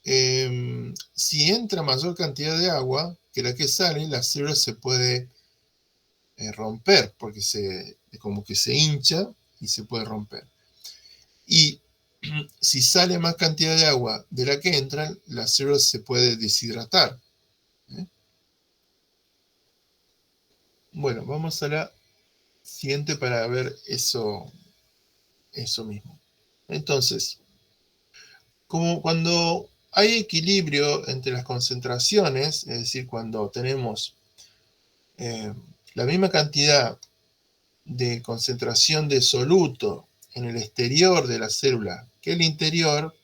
entra mayor cantidad de agua que la que sale, la célula se puede romper, porque como que se hincha y se puede romper. Y si sale más cantidad de agua de la que entra, la célula se puede deshidratar. Bueno, vamos a la siguiente para ver eso mismo. Entonces, como cuando hay equilibrio entre las concentraciones, es decir, cuando tenemos la misma cantidad de concentración de soluto en el exterior de la célula que el interior,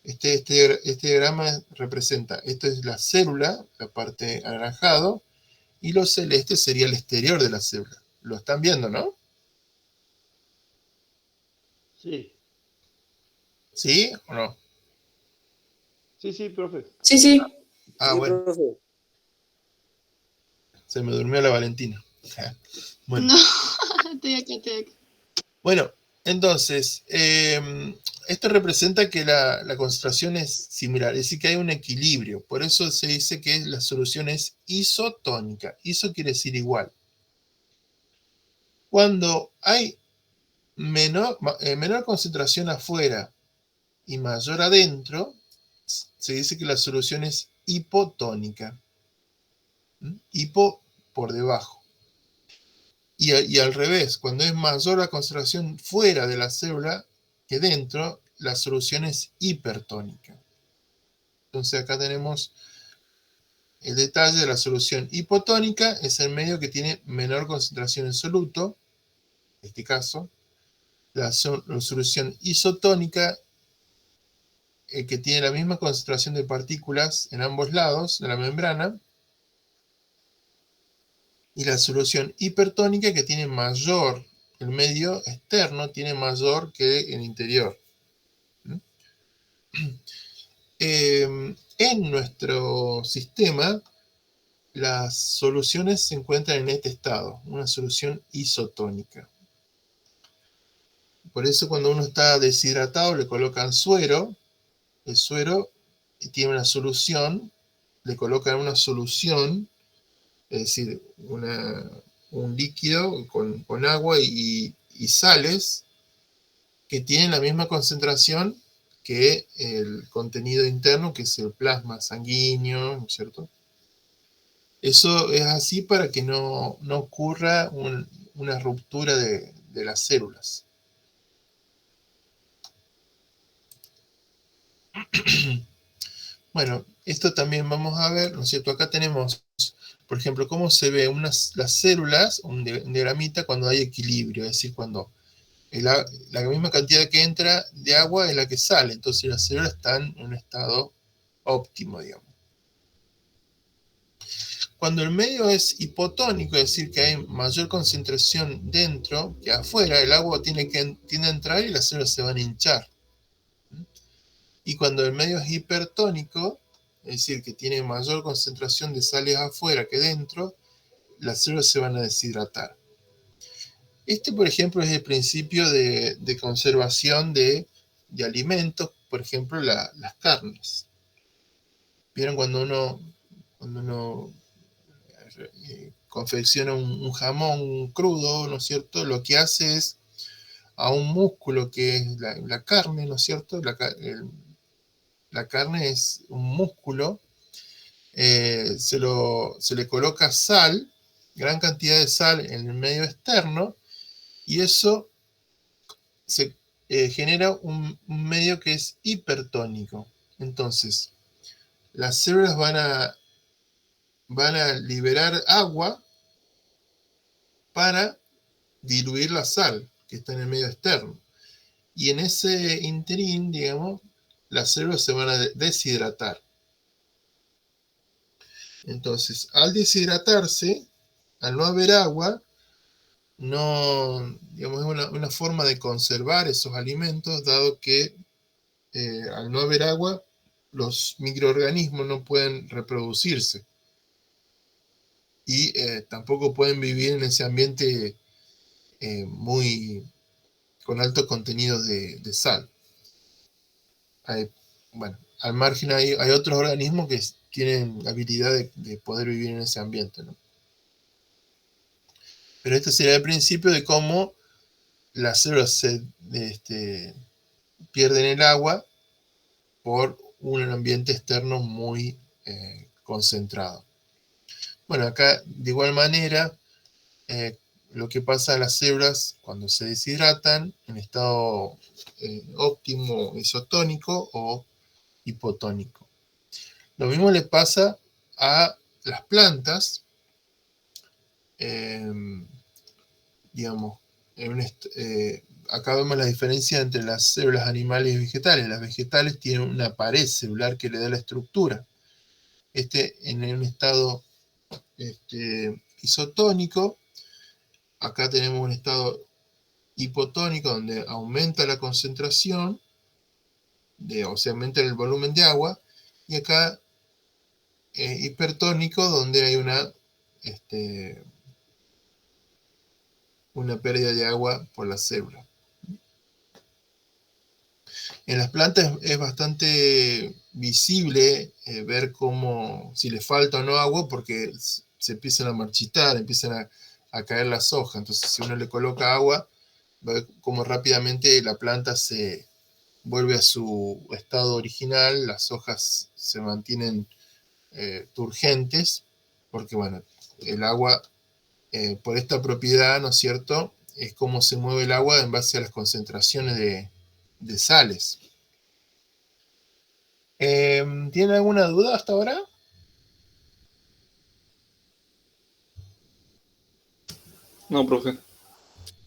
este diagrama representa, esto es la célula, la parte anaranjado, y lo celeste sería el exterior de la célula. Lo están viendo, ¿no? Sí. ¿Sí o no? Sí, profe. Sí, sí. Ah, Sí, bueno, profe. se me durmió la Valentina. Bueno. No, estoy acá. Bueno, entonces, esto representa que la concentración es similar, es decir, que hay un equilibrio. Por eso se dice que la solución es isotónica. Iso quiere decir igual. Cuando hay menor concentración afuera y mayor adentro, se dice que la solución es hipotónica. Hipo por debajo. Y al revés, cuando es mayor la concentración fuera de la célula que dentro, la solución es hipertónica. Entonces acá tenemos el detalle de la solución hipotónica, es el medio que tiene menor concentración en soluto, en este caso. La solución isotónica, que tiene la misma concentración de partículas en ambos lados de la membrana. Y la solución hipertónica, que tiene mayor, el medio externo tiene mayor que el interior. En nuestro sistema, las soluciones se encuentran en este estado, una solución isotónica. Por eso cuando uno está deshidratado le colocan suero, el suero tiene una solución, le colocan una solución, es decir, un líquido con agua y sales que tienen la misma concentración que el contenido interno, que es el plasma sanguíneo, ¿no es cierto? Eso es así para que no ocurra una ruptura de las células. Bueno, esto también vamos a ver, ¿no es cierto? Acá tenemos, por ejemplo, cómo se ve las células, un diagramita, cuando hay equilibrio, es decir, cuando la misma cantidad que entra de agua es la que sale, entonces las células están en un estado óptimo, digamos. Cuando el medio es hipotónico, es decir, que hay mayor concentración dentro que afuera, el agua tiende a entrar y las células se van a hinchar. Y cuando el medio es hipertónico, es decir, que tiene mayor concentración de sales afuera que dentro, las células se van a deshidratar. Este, por ejemplo, es el principio de conservación de alimentos, por ejemplo, las carnes. ¿Vieron cuando uno confecciona un jamón crudo, ¿no es cierto? Lo que hace es a un músculo que es la carne, ¿no es cierto? La carne es un músculo, se le coloca sal, gran cantidad de sal en el medio externo, y eso se genera un medio que es hipertónico. Entonces, las células van a liberar agua para diluir la sal que está en el medio externo. Y en ese interín, digamos, las células se van a deshidratar. Entonces, al deshidratarse, al no haber agua, no, digamos, es una forma de conservar esos alimentos, dado que al no haber agua, los microorganismos no pueden reproducirse y tampoco pueden vivir en ese ambiente con altos contenidos de sal. Bueno, al margen hay otros organismos que tienen habilidad de poder vivir en ese ambiente, ¿no? Pero este sería el principio de cómo las células pierden el agua por un ambiente externo muy concentrado. Bueno, acá de igual manera, lo que pasa a las células cuando se deshidratan en estado óptimo isotónico o hipotónico. Lo mismo le pasa a las plantas, digamos, acá vemos la diferencia entre las células animales y vegetales. Las vegetales tienen una pared celular que le da la estructura. En un estado isotónico, acá tenemos un estado hipotónico donde aumenta la concentración, o sea, aumenta el volumen de agua, y acá hipertónico donde hay una pérdida de agua por la célula. En las plantas es bastante visible ver si le falta o no agua, porque se empiezan a marchitar, empiezan a caer las hojas. Entonces, si uno le coloca agua, va a ver cómo rápidamente la planta se vuelve a su estado original, las hojas se mantienen turgentes, porque bueno, el agua, por esta propiedad, ¿no es cierto?, es como se mueve el agua en base a las concentraciones de sales. ¿Tienen alguna duda hasta ahora? No, profe.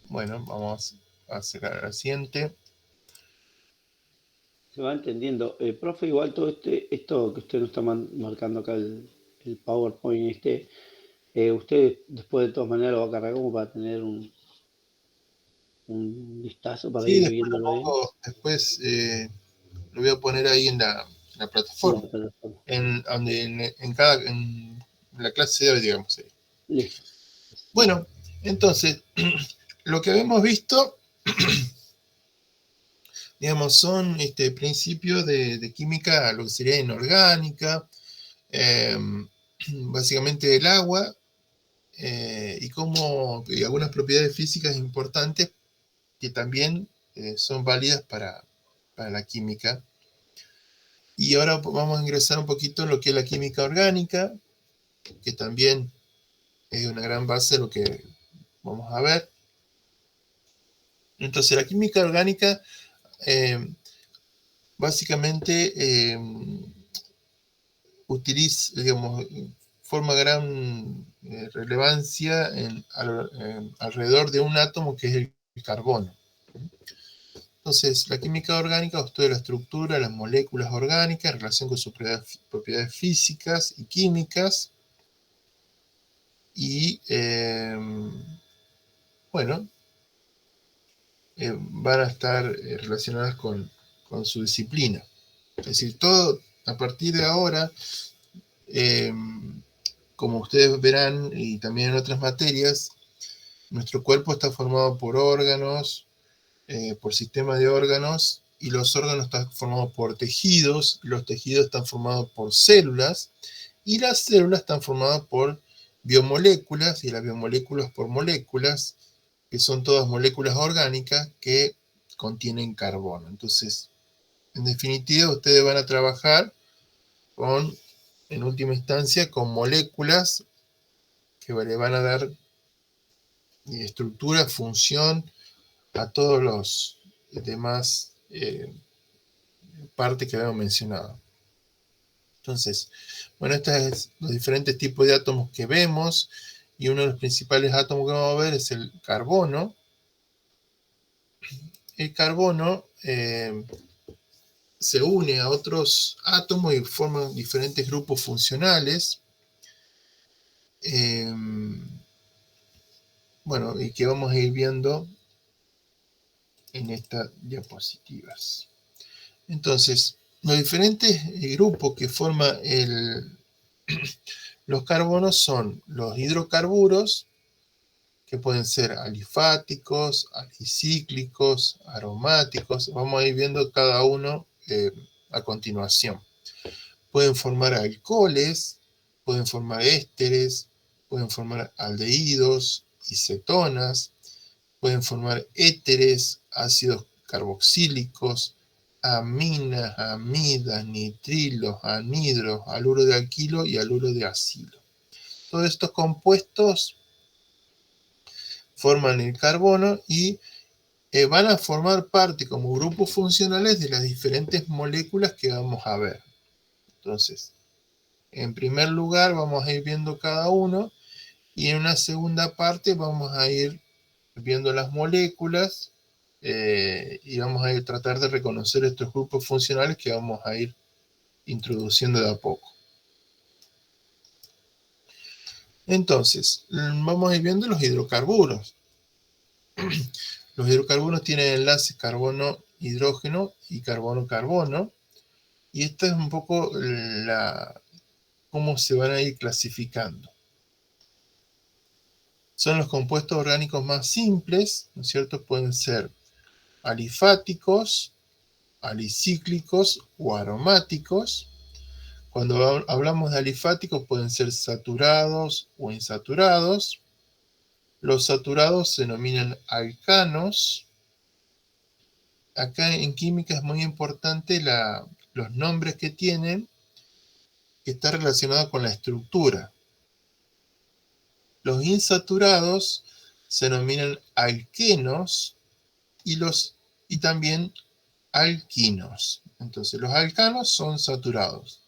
Bueno, vamos a sacar la siguiente. Se va entendiendo. Profe, igual todo esto que usted nos está marcando acá, el PowerPoint usted después de todas maneras lo va a cargar como para tener un vistazo para Sí, ir después viéndolo bien. lo voy a poner ahí en la plataforma. En la clase de hoy, digamos. Listo. Bueno, entonces, lo que habíamos visto, digamos, son principios de química, lo que sería inorgánica, básicamente el agua, y algunas propiedades físicas importantes que también son válidas para la química. Y ahora vamos a ingresar un poquito en lo que es la química orgánica, que también es una gran base de lo que vamos a ver. Entonces, la química orgánica básicamente forma gran relevancia alrededor de un átomo que es el carbono. Entonces, la química orgánica estudia la estructura de las moléculas orgánicas en relación con sus propiedades físicas y químicas. Y, van a estar relacionadas con su disciplina. Es decir, todo a partir de ahora, como ustedes verán, y también en otras materias, nuestro cuerpo está formado por órganos, por sistemas de órganos, y los órganos están formados por tejidos, los tejidos están formados por células, y las células están formadas por biomoléculas, y las biomoléculas por moléculas, que son todas moléculas orgánicas que contienen carbono. Entonces, en definitiva, ustedes van a trabajar con, en última instancia, con moléculas que le van a dar estructura, función a todos los demás partes que habíamos mencionado. Entonces, bueno, estos son los diferentes tipos de átomos que vemos, y uno de los principales átomos que vamos a ver es el carbono. El carbono se une a otros átomos y forman diferentes grupos funcionales. Bueno, y que vamos a ir viendo en estas diapositivas. Entonces, los diferentes grupos que forman los carbonos son los hidrocarburos, que pueden ser alifáticos, alicíclicos, aromáticos. Vamos a ir viendo cada uno a continuación. Pueden formar alcoholes, pueden formar ésteres, pueden formar aldehídos y cetonas, pueden formar éteres, ácidos carboxílicos, aminas, amidas, nitrilos, anhidros, haluro de alquilo y haluro de acilo. Todos estos compuestos forman el carbono y van a formar parte como grupos funcionales de las diferentes moléculas que vamos a ver. Entonces, en primer lugar vamos a ir viendo cada uno, y en una segunda parte vamos a ir viendo las moléculas y vamos a ir tratar de reconocer estos grupos funcionales que vamos a ir introduciendo de a poco. Entonces, vamos a ir viendo los hidrocarburos. Los hidrocarburos tienen enlaces carbono-hidrógeno y carbono-carbono, y esta es un poco cómo se van a ir clasificando. Son los compuestos orgánicos más simples, ¿no es cierto? Pueden ser alifáticos, alicíclicos o aromáticos. Cuando hablamos de alifáticos pueden ser saturados o insaturados. Los saturados se denominan alcanos. Acá en química es muy importante los nombres que tienen, que está relacionado con la estructura. Los insaturados se denominan alquenos y también alquinos. Entonces, los alcanos son saturados.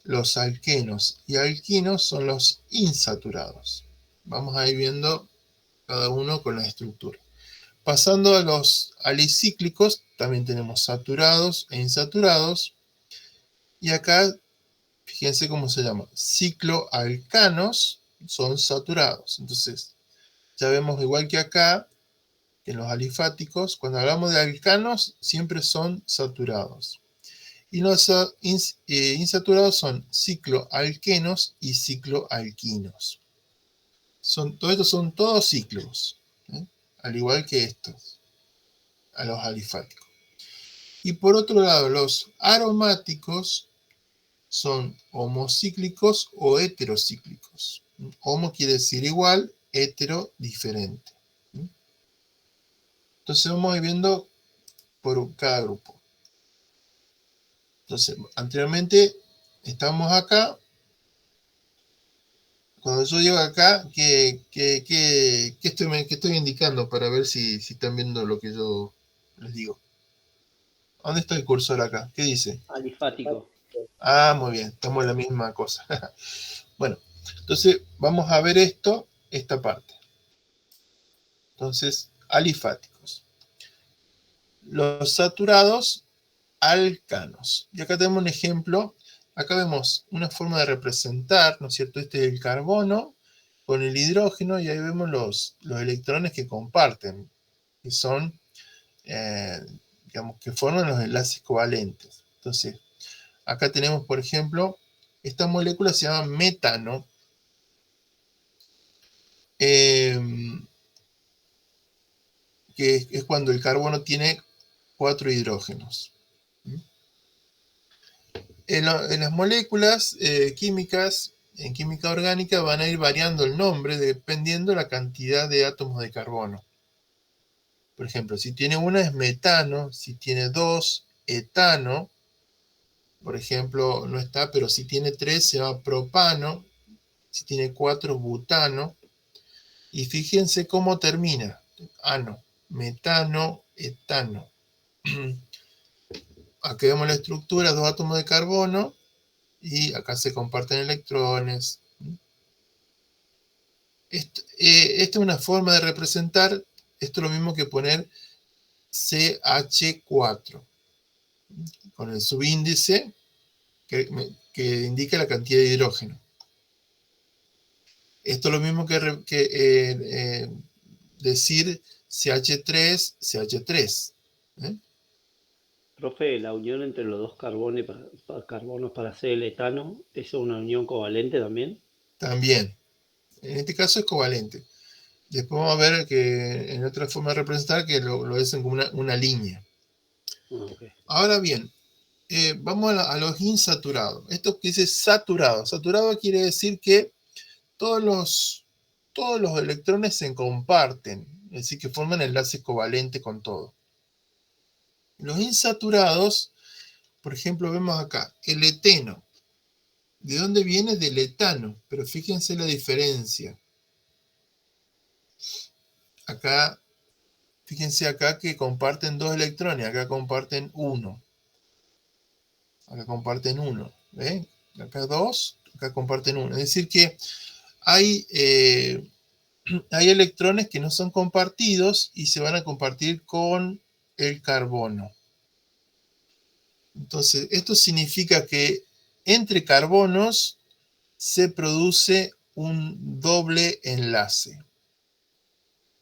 Los alquenos y alquinos son los insaturados. Vamos a ir viendo cada uno con la estructura. Pasando a los alicíclicos, también tenemos saturados e insaturados. Y acá, fíjense cómo se llama. Cicloalcanos son saturados. Entonces, ya vemos igual que acá, que en los alifáticos, cuando hablamos de alcanos, siempre son saturados. Y los insaturados son cicloalquenos y cicloalquinos. Todos estos son todos cíclicos, al igual que estos, a los alifáticos. Y por otro lado, los aromáticos son homocíclicos o heterocíclicos. Homo quiere decir igual, hetero diferente. Entonces vamos a ir viendo por cada grupo. Entonces, anteriormente estábamos acá. Cuando yo llego acá, ¿qué estoy indicando para ver si están viendo lo que yo les digo? ¿Dónde está el cursor acá? ¿Qué dice? Alifático. Ah, muy bien, estamos en la misma cosa. Bueno, entonces vamos a ver esta parte. Entonces, alifáticos. Los saturados, alcanos. Y acá tenemos un ejemplo. Acá vemos una forma de representar, ¿no es cierto? Este es el carbono con el hidrógeno, y ahí vemos los electrones que comparten, que son, digamos, que forman los enlaces covalentes. Entonces, Acá tenemos, por ejemplo, esta molécula se llama metano. Que es cuando el carbono tiene 4 hidrógenos. En las moléculas químicas, en química orgánica, van a ir variando el nombre dependiendo de la cantidad de átomos de carbono. Por ejemplo, si tiene una es metano, si tiene 2, etano. Por ejemplo, no está, pero si tiene 3 se llama propano, si tiene 4 butano. Y fíjense cómo termina. Ano, metano, etano. Aquí vemos la estructura, 2 átomos de carbono, y acá se comparten electrones. Esta es una forma de representar, esto es lo mismo que poner CH4, con el subíndice que indica la cantidad de hidrógeno. Esto es lo mismo que decir CH3, CH3. Profe, la unión entre los dos carbonos para hacer el etano, ¿es una unión covalente también? También. En este caso es covalente. Después vamos a ver que en otra forma de representar que lo hacen como una línea. Okay. Ahora bien, vamos a los insaturados. Esto que dice saturado. Saturado quiere decir que todos los electrones se comparten, es decir, que forman enlaces covalentes con todo. Los insaturados, por ejemplo, vemos acá, el eteno. ¿De dónde viene? Del etano, pero fíjense la diferencia. Acá, fíjense acá que comparten 2 electrones, acá comparten 1. Acá comparten 1, ¿ven? Acá 2, acá comparten 1. Es decir que hay electrones que no son compartidos y se van a compartir con el carbono. Entonces, esto significa que entre carbonos se produce un doble enlace.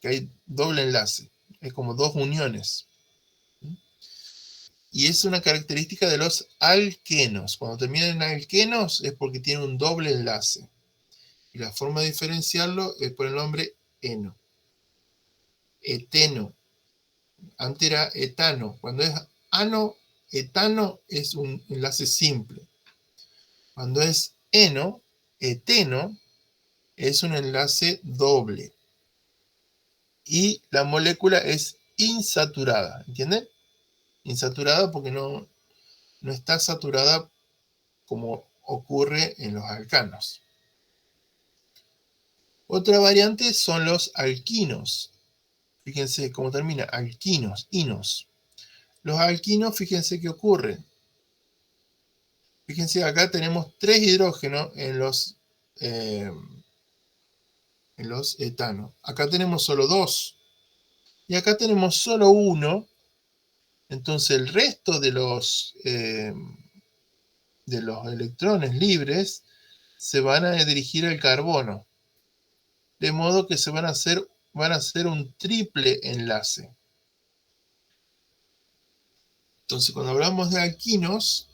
Que hay doble enlace. Es como 2 uniones. Y es una característica de los alquenos. Cuando terminan en alquenos es porque tienen un doble enlace. Y la forma de diferenciarlo es por el nombre eno. Eteno. Antes era etano. Cuando es ano, etano es un enlace simple. Cuando es eno, eteno, es un enlace doble. Y la molécula es insaturada. ¿Entienden? Insaturada porque no está saturada como ocurre en los alcanos. Otra variante son los alquinos. Fíjense cómo termina, alquinos, inos. Los alquinos, fíjense qué ocurre. Fíjense, acá tenemos 3 hidrógenos en los etanos. Acá tenemos solo 2. Y acá tenemos solo 1. Entonces el resto de los electrones libres se van a dirigir al carbono. De modo que van a hacer un triple enlace. Entonces, cuando hablamos de alquinos,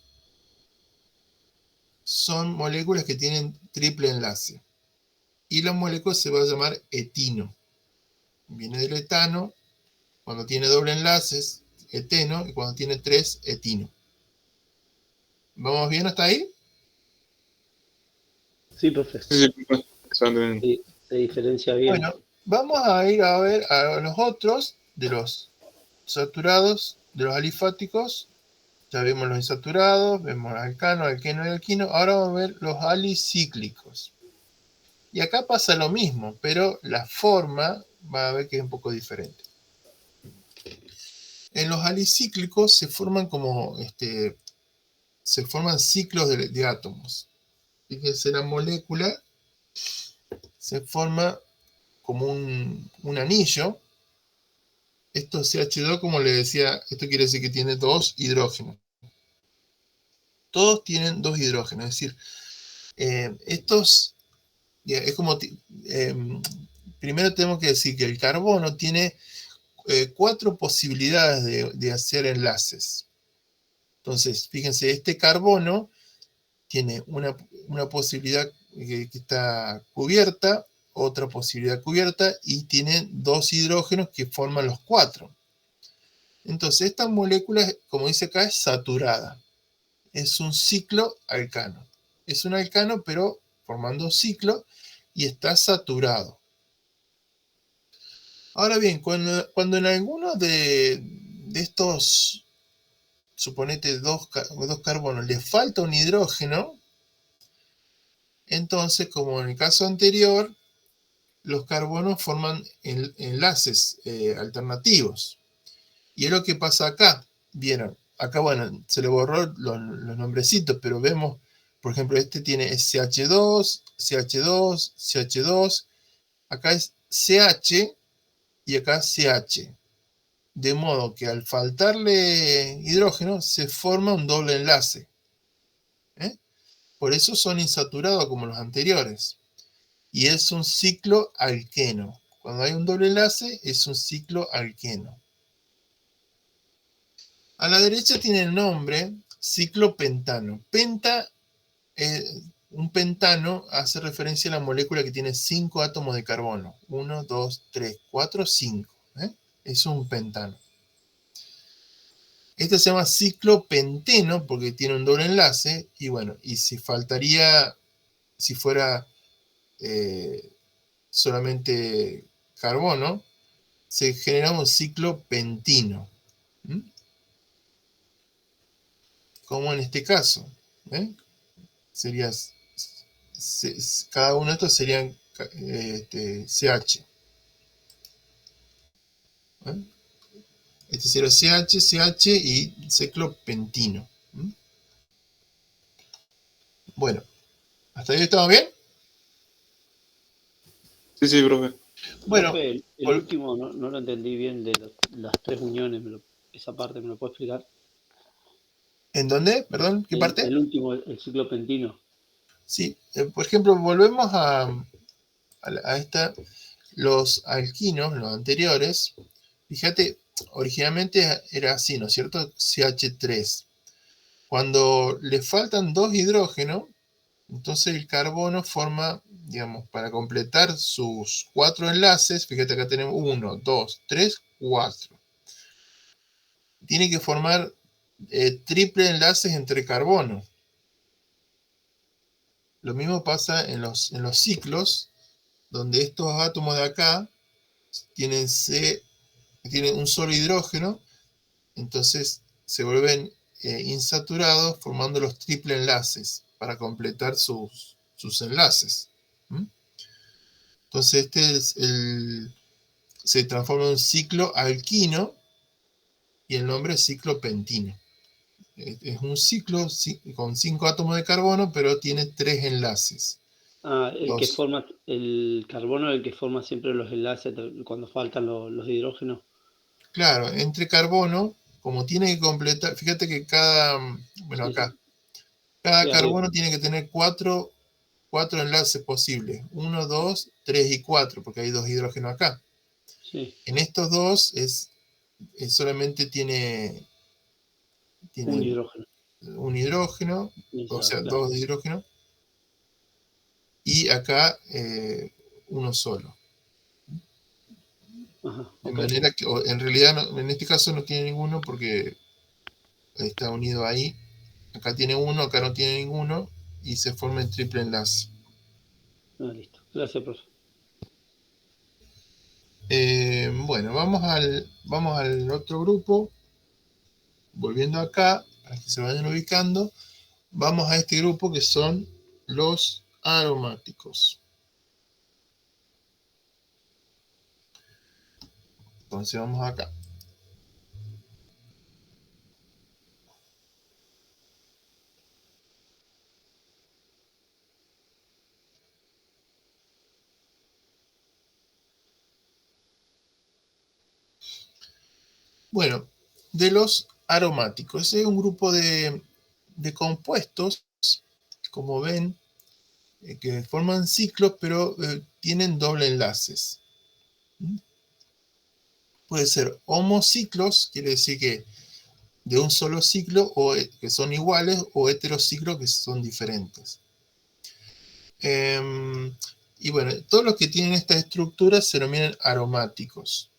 son moléculas que tienen triple enlace. Y la molécula se va a llamar etino. Viene del etano, cuando tiene doble enlace es eteno, y cuando tiene 3, etino. ¿Vamos bien hasta ahí? Sí, profe. Sí, profe. Sí, se diferencia bien. Bueno, vamos a ir a ver a los otros de los saturados, de los alifáticos. Ya vimos los insaturados, vemos alcano, alqueno y alquino. Ahora vamos a ver los alicíclicos. Y acá pasa lo mismo, pero la forma va a ver que es un poco diferente. En los alicíclicos se forman ciclos de átomos. Fíjense, la molécula se forma como un anillo. Esto CH2, como le decía, esto quiere decir que tiene 2 hidrógenos. Todos tienen 2 hidrógenos, es decir, estos, es como, primero tenemos que decir que el carbono tiene 4 posibilidades de hacer enlaces. Entonces, fíjense, este carbono tiene una posibilidad que está cubierta, otra posibilidad cubierta, y tiene dos hidrógenos que forman los 4. Entonces, esta molécula, como dice acá, es saturada. Es un ciclo alcano. Es un alcano, pero formando ciclo, y está saturado. Ahora bien, cuando en alguno de estos, suponete dos carbonos, le falta un hidrógeno, entonces, como en el caso anterior, los carbonos forman enlaces alternativos. Y es lo que pasa acá. Vieron, acá, bueno, se le borró los nombrecitos, pero vemos, por ejemplo, este tiene CH2, CH2, CH2, acá es CH y acá CH. De modo que al faltarle hidrógeno se forma un doble enlace. Por eso son insaturados como los anteriores. Y es un ciclo alqueno. Cuando hay un doble enlace, es un ciclo alqueno. A la derecha tiene el nombre ciclopentano. Un pentano hace referencia a la molécula que tiene 5 átomos de carbono. 1, 2, 3, 4, 5. Es un pentano. Este se llama ciclopenteno porque tiene un doble enlace. Y bueno, y si fuera solamente carbono, se genera un ciclopentino. Como en este caso. Sería, cada uno de estos serían CH. Este sería CH, CH y ciclopentino. Bueno, ¿hasta ahí estamos bien? Sí, profe. Bueno, Profe, el último no lo entendí bien de las 3 uniones. Esa parte, ¿me lo puede explicar? ¿En dónde? Perdón, ¿qué parte? El último, el ciclopentino. Sí, por ejemplo, volvemos a los alquinos, los anteriores. Fíjate, originalmente era así, ¿no es cierto? CH3. Cuando le faltan 2 hidrógenos, entonces el carbono forma, digamos, para completar sus 4 enlaces, fíjate acá tenemos 1, 2, 3, 4. Tiene que formar triple enlaces entre carbonos. Lo mismo pasa en los ciclos, donde estos átomos de acá tienen un solo hidrógeno, entonces se vuelven insaturados formando los triple enlaces para completar sus enlaces. Entonces se transforma en un ciclo alquino y el nombre es ciclopentino. Es un ciclo con 5 átomos de carbono, pero tiene 3 enlaces. El carbono es el que forma siempre los enlaces cuando faltan los hidrógenos. Claro, entre carbono, como tiene que completar, fíjate que cada carbono tiene que tener 4 enlaces posibles. 1, 2, 3 y 4, porque hay 2 hidrógenos acá. Sí. En estos dos solamente tiene un hidrógeno, o sea, claro, 2 hidrógenos, y acá uno solo. Ajá, de manera que, en realidad, en este caso no tiene ninguno porque está unido ahí. Acá tiene uno, acá no tiene ninguno, y se forma en triple enlace. Listo. Gracias, profe. Bueno, vamos al otro grupo. Volviendo acá, para que se vayan ubicando, vamos a este grupo que son los aromáticos. Entonces vamos acá. Bueno, de los aromáticos, es un grupo de compuestos, como ven, que forman ciclos, pero tienen doble enlaces. Puede ser homociclos, quiere decir que de un solo ciclo o que son iguales o heterociclos que son diferentes. Y bueno, todos los que tienen esta estructura se denominan aromáticos,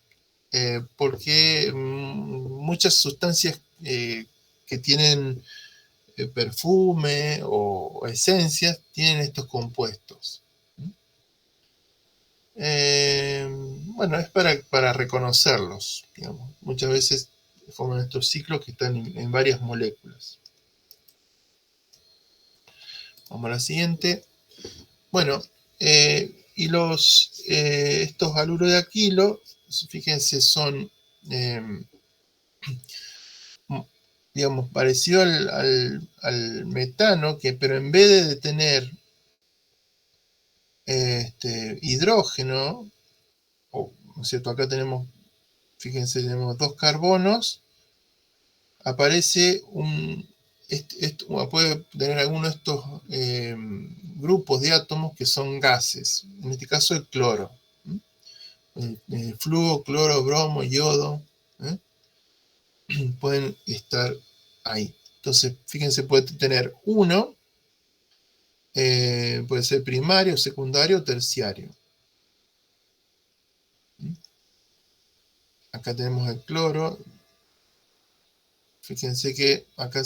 porque muchas sustancias que tienen perfume o esencias tienen estos compuestos. Bueno, es para reconocerlos, digamos. Muchas veces forman estos ciclos que están en varias moléculas. Vamos a la siguiente. Bueno, y estos haluros de Aquilo, fíjense, son, digamos, parecido al metano, pero en vez de tener hidrógeno, ¿no es cierto? Acá tenemos, fíjense, tenemos 2 carbonos, aparece puede tener alguno de estos grupos de átomos que son gases, en este caso el cloro, flúor, cloro, bromo, yodo, pueden estar ahí. Entonces, fíjense, puede tener uno, puede ser primario, secundario o terciario. Acá tenemos el cloro. Fíjense que acá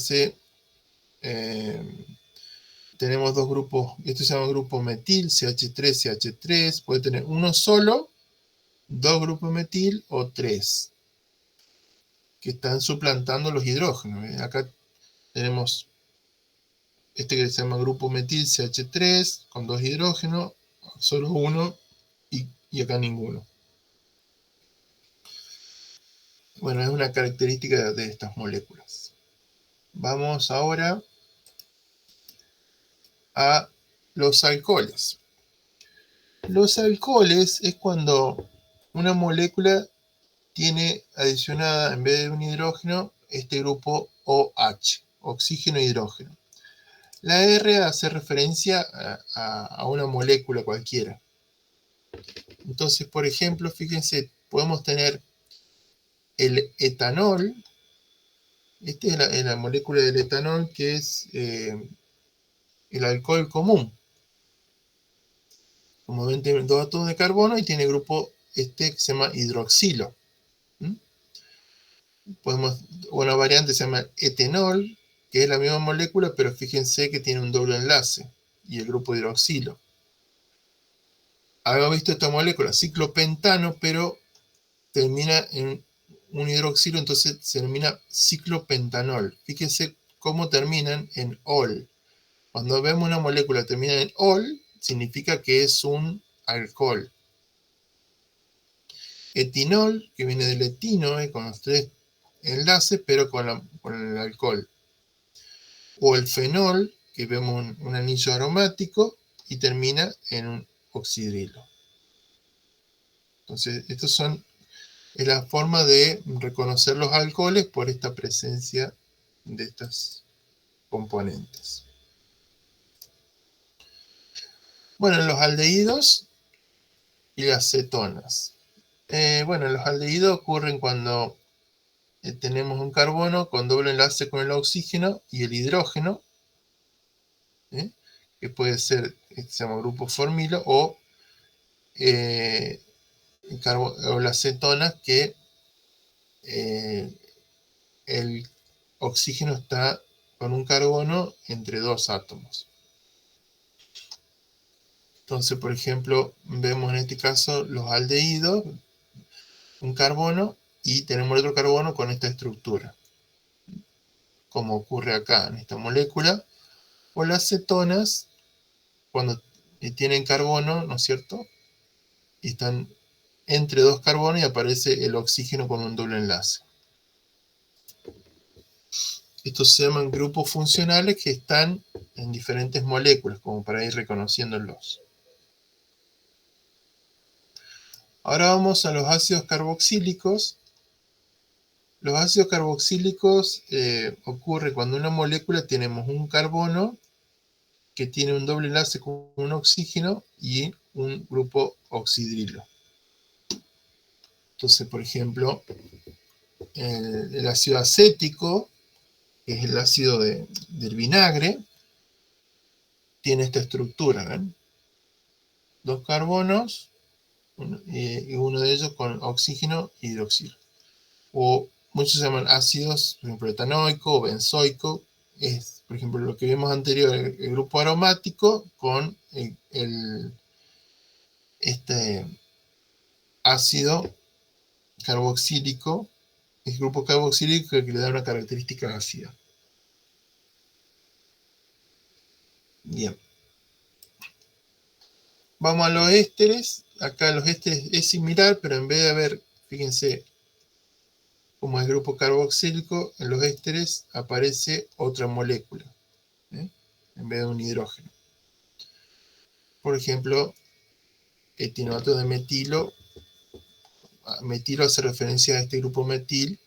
tenemos 2 grupos, esto se llama grupo metil, CH3, CH3, puede tener uno solo, 2 grupos metil o 3, que están suplantando los hidrógenos. Acá tenemos este que se llama grupo metil CH3, con 2 hidrógenos, solo uno, y acá ninguno. Bueno, es una característica de estas moléculas. Vamos ahora a los alcoholes. Los alcoholes es cuando una molécula tiene adicionada, en vez de un hidrógeno, este grupo OH, oxígeno e hidrógeno. La R hace referencia a una molécula cualquiera. Entonces, por ejemplo, fíjense, podemos tener el etanol. Esta es la molécula del etanol, que es el alcohol común. Como ven, tiene 2 átomos de carbono y tiene grupo que se llama hidroxilo. Una variante se llama etenol, que es la misma molécula, pero fíjense que tiene un doble enlace, y el grupo hidroxilo. Habíamos visto esta molécula, ciclopentano, pero termina en un hidroxilo, entonces se denomina ciclopentanol. Fíjense cómo terminan en ol. Cuando vemos una molécula termina en ol, significa que es un alcohol. Etinol, que viene del etino, con los 3 enlaces, pero con el alcohol. O el fenol, que vemos un anillo aromático y termina en un oxidrilo. Entonces, es la forma de reconocer los alcoholes por esta presencia de estos componentes. Bueno, los aldehídos y las cetonas. Bueno, los aldehídos ocurren cuando tenemos un carbono con doble enlace con el oxígeno y el hidrógeno, que puede ser, se llama grupo formilo, o las cetonas, que el oxígeno está con un carbono entre 2 átomos. Entonces, por ejemplo, vemos en este caso los aldehídos, un carbono, y tenemos otro carbono con esta estructura, como ocurre acá en esta molécula. O las cetonas, cuando tienen carbono, ¿no es cierto? Y están entre 2 carbonos y aparece el oxígeno con un doble enlace. Estos se llaman grupos funcionales, que están en diferentes moléculas, como para ir reconociéndolos. Ahora vamos a los ácidos carboxílicos. Los ácidos carboxílicos ocurre cuando en una molécula tenemos un carbono que tiene un doble enlace con un oxígeno y un grupo oxidrilo. Entonces, por ejemplo, el ácido acético, que es el ácido del vinagre, tiene esta estructura, ¿ven? 2 carbonos, y uno de ellos con oxígeno e hidroxilo. O muchos se llaman ácidos, por ejemplo, etanoico o benzoico. Es, por ejemplo, lo que vimos anterior, el grupo aromático con este ácido carboxílico, el grupo carboxílico que le da una característica ácida. Bien. Vamos a los ésteres. Acá los ésteres es similar, pero en vez de haber, fíjense, como es el grupo carboxílico, en los ésteres aparece otra molécula, ¿eh? En vez de un hidrógeno. Por ejemplo, etinoato de metilo. Metilo hace referencia a este grupo metil,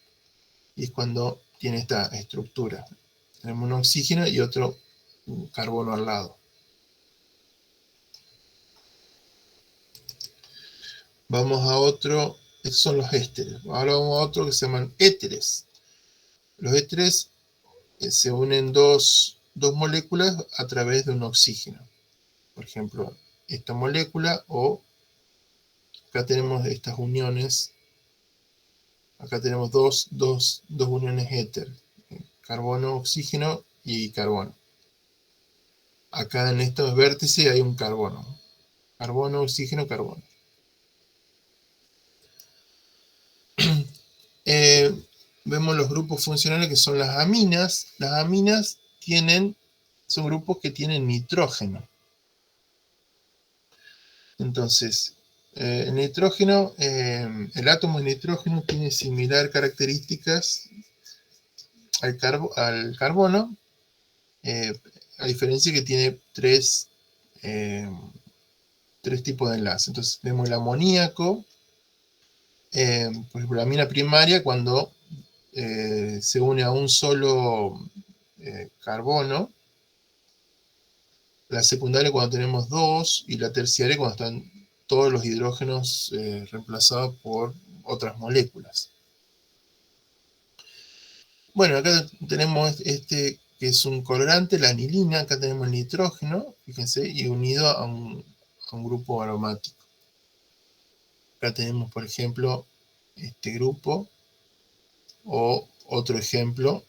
y es cuando tiene esta estructura. Tenemos un oxígeno y otro carbono al lado. Vamos a otro, estos son los ésteres. Ahora vamos a otro que se llaman éteres. Los éteres se unen dos moléculas a través de un oxígeno. Por ejemplo, esta molécula, o acá tenemos estas uniones. Acá tenemos dos uniones éter. Carbono, oxígeno y carbono. Acá en estos vértices hay un carbono. Carbono, oxígeno, carbono. Vemos los grupos funcionales que son las aminas. Las aminas son grupos que tienen nitrógeno. Entonces, el nitrógeno, el átomo de nitrógeno tiene similar características al carbono, a diferencia que tiene tres tipos de enlace. Entonces, vemos el amoníaco, por ejemplo, la amina primaria, cuando se une a un solo carbono. La secundaria cuando tenemos 2, y la terciaria cuando están todos los hidrógenos reemplazados por otras moléculas. Bueno, acá tenemos este que es un colorante, la anilina. Acá tenemos el nitrógeno, fíjense, y unido a un grupo aromático. Acá tenemos, por ejemplo, este grupo, o otro ejemplo,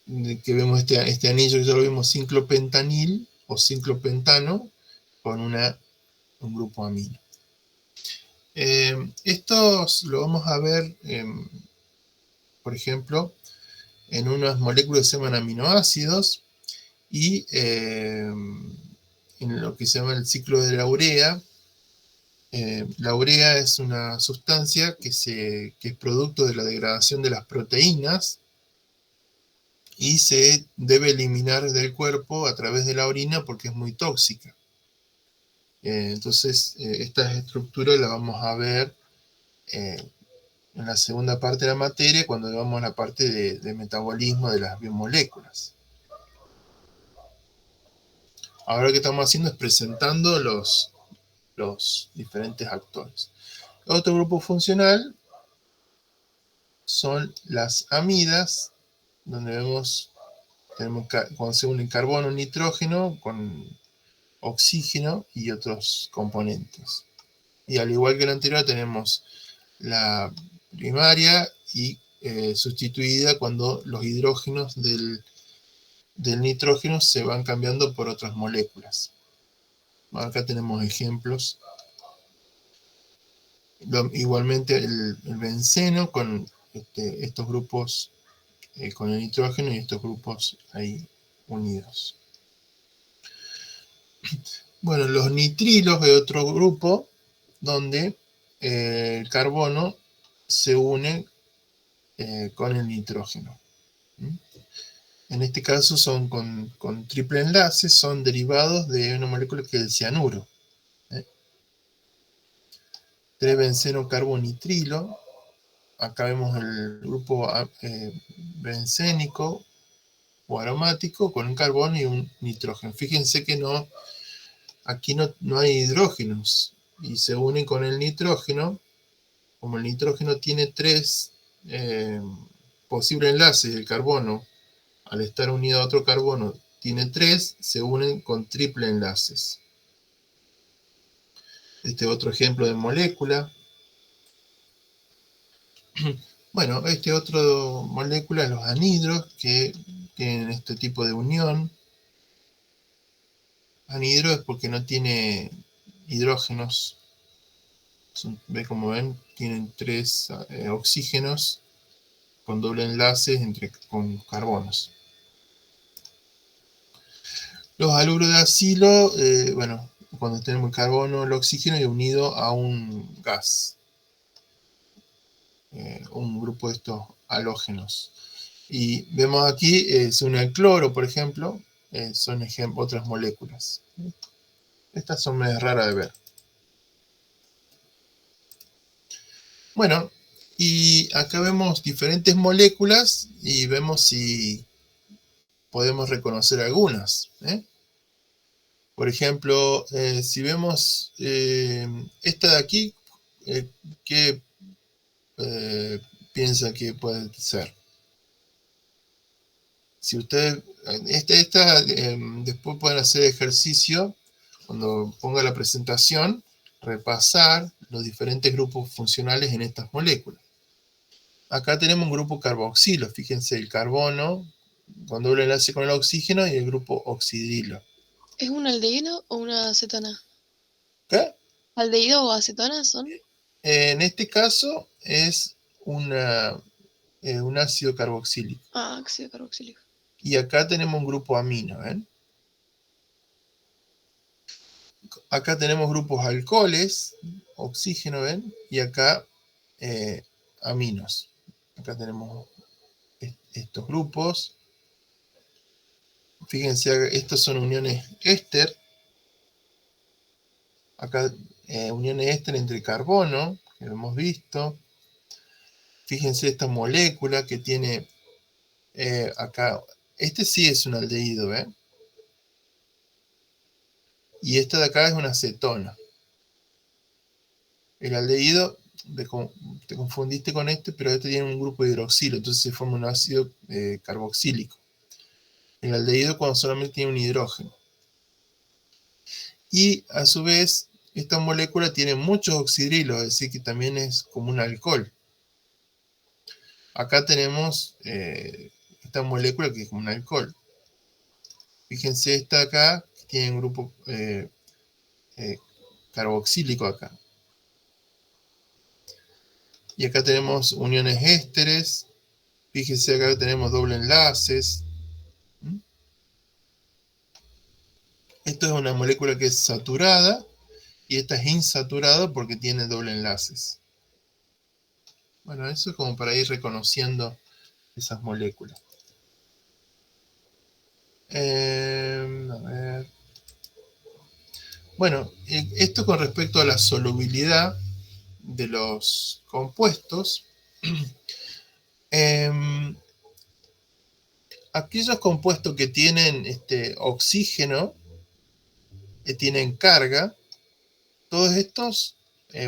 que vemos este anillo que ya lo vimos, ciclopentanil o ciclopentano, con un grupo amino. Estos lo vamos a ver, por ejemplo, en unas moléculas que se llaman aminoácidos, y en lo que se llama el ciclo de la urea. La urea es una sustancia que es producto de la degradación de las proteínas, y se debe eliminar del cuerpo a través de la orina porque es muy tóxica. Entonces, esta estructura la vamos a ver en la segunda parte de la materia, cuando veamos la parte de metabolismo de las biomoléculas. Ahora lo que estamos haciendo es presentando los diferentes actores. Otro grupo funcional son las amidas, donde tenemos cuando se unen carbono, nitrógeno, con oxígeno y otros componentes. Y al igual que el anterior, tenemos la primaria y sustituida cuando los hidrógenos del nitrógeno se van cambiando por otras moléculas. Acá tenemos ejemplos. Igualmente el benceno con estos grupos con el nitrógeno, y estos grupos ahí unidos. Bueno, los nitrilos es otro grupo donde el carbono se une con el nitrógeno. En este caso son con triple enlace, son derivados de una molécula que es el cianuro. 3-benceno-carbonitrilo. Acá vemos el grupo bencénico o aromático con un carbono y un nitrógeno. Fíjense que aquí no hay hidrógenos, y se unen con el nitrógeno. Como el nitrógeno tiene 3 posibles enlaces del carbono, al estar unido a otro carbono, tiene 3, se unen con triple enlaces. Este es otro ejemplo de molécula. Bueno, este otro molécula, los anhidros, que tienen este tipo de unión. Anhidro es porque no tiene hidrógenos. Como ven, tienen 3 oxígenos con doble enlace con carbonos. Los haluros de acilo, bueno, cuando tenemos el carbono, el oxígeno y unido a un gas. Un grupo de estos halógenos. Y vemos aquí, se une al cloro, por ejemplo, son otras moléculas. Estas son más raras de ver. Bueno, y acá vemos diferentes moléculas y vemos si podemos reconocer algunas. Por ejemplo, si vemos esta de aquí, ¿qué piensa que puede ser? Si ustedes, después pueden hacer ejercicio, cuando ponga la presentación, repasar los diferentes grupos funcionales en estas moléculas. Acá tenemos un grupo carboxilo, fíjense, el carbono con doble enlace con el oxígeno y el grupo oxidrilo. ¿Es un aldehído o una acetona? ¿Qué? ¿Aldehído o acetona son? En este caso es un ácido carboxílico. Ah, ácido carboxílico. Y acá tenemos un grupo amino, ¿ven? Acá tenemos grupos alcoholes, oxígeno, ¿ven? Y acá aminos. Acá tenemos estos grupos. Fíjense, estas son uniones éster. Acá uniones éster entre carbono, que lo hemos visto. Fíjense esta molécula que tiene acá. Este sí es un aldehído, ¿ven? Y esta de acá es una acetona. El aldehído, te confundiste con este, pero este tiene un grupo de hidroxilo, entonces se forma un ácido carboxílico. El aldehído cuando solamente tiene un hidrógeno. Y a su vez, esta molécula tiene muchos oxidrilos, es decir, que también es como un alcohol. Acá tenemos esta molécula que es como un alcohol. Fíjense esta acá, que tiene un grupo carboxílico acá. Y acá tenemos uniones ésteres. Fíjense acá tenemos doble enlaces. Esto es una molécula que es saturada y esta es insaturada porque tiene doble enlaces. Bueno, eso es como para ir reconociendo esas moléculas. A ver. Bueno, esto con respecto a la solubilidad de los compuestos. Aquellos compuestos que tienen oxígeno, que tienen carga, todos estos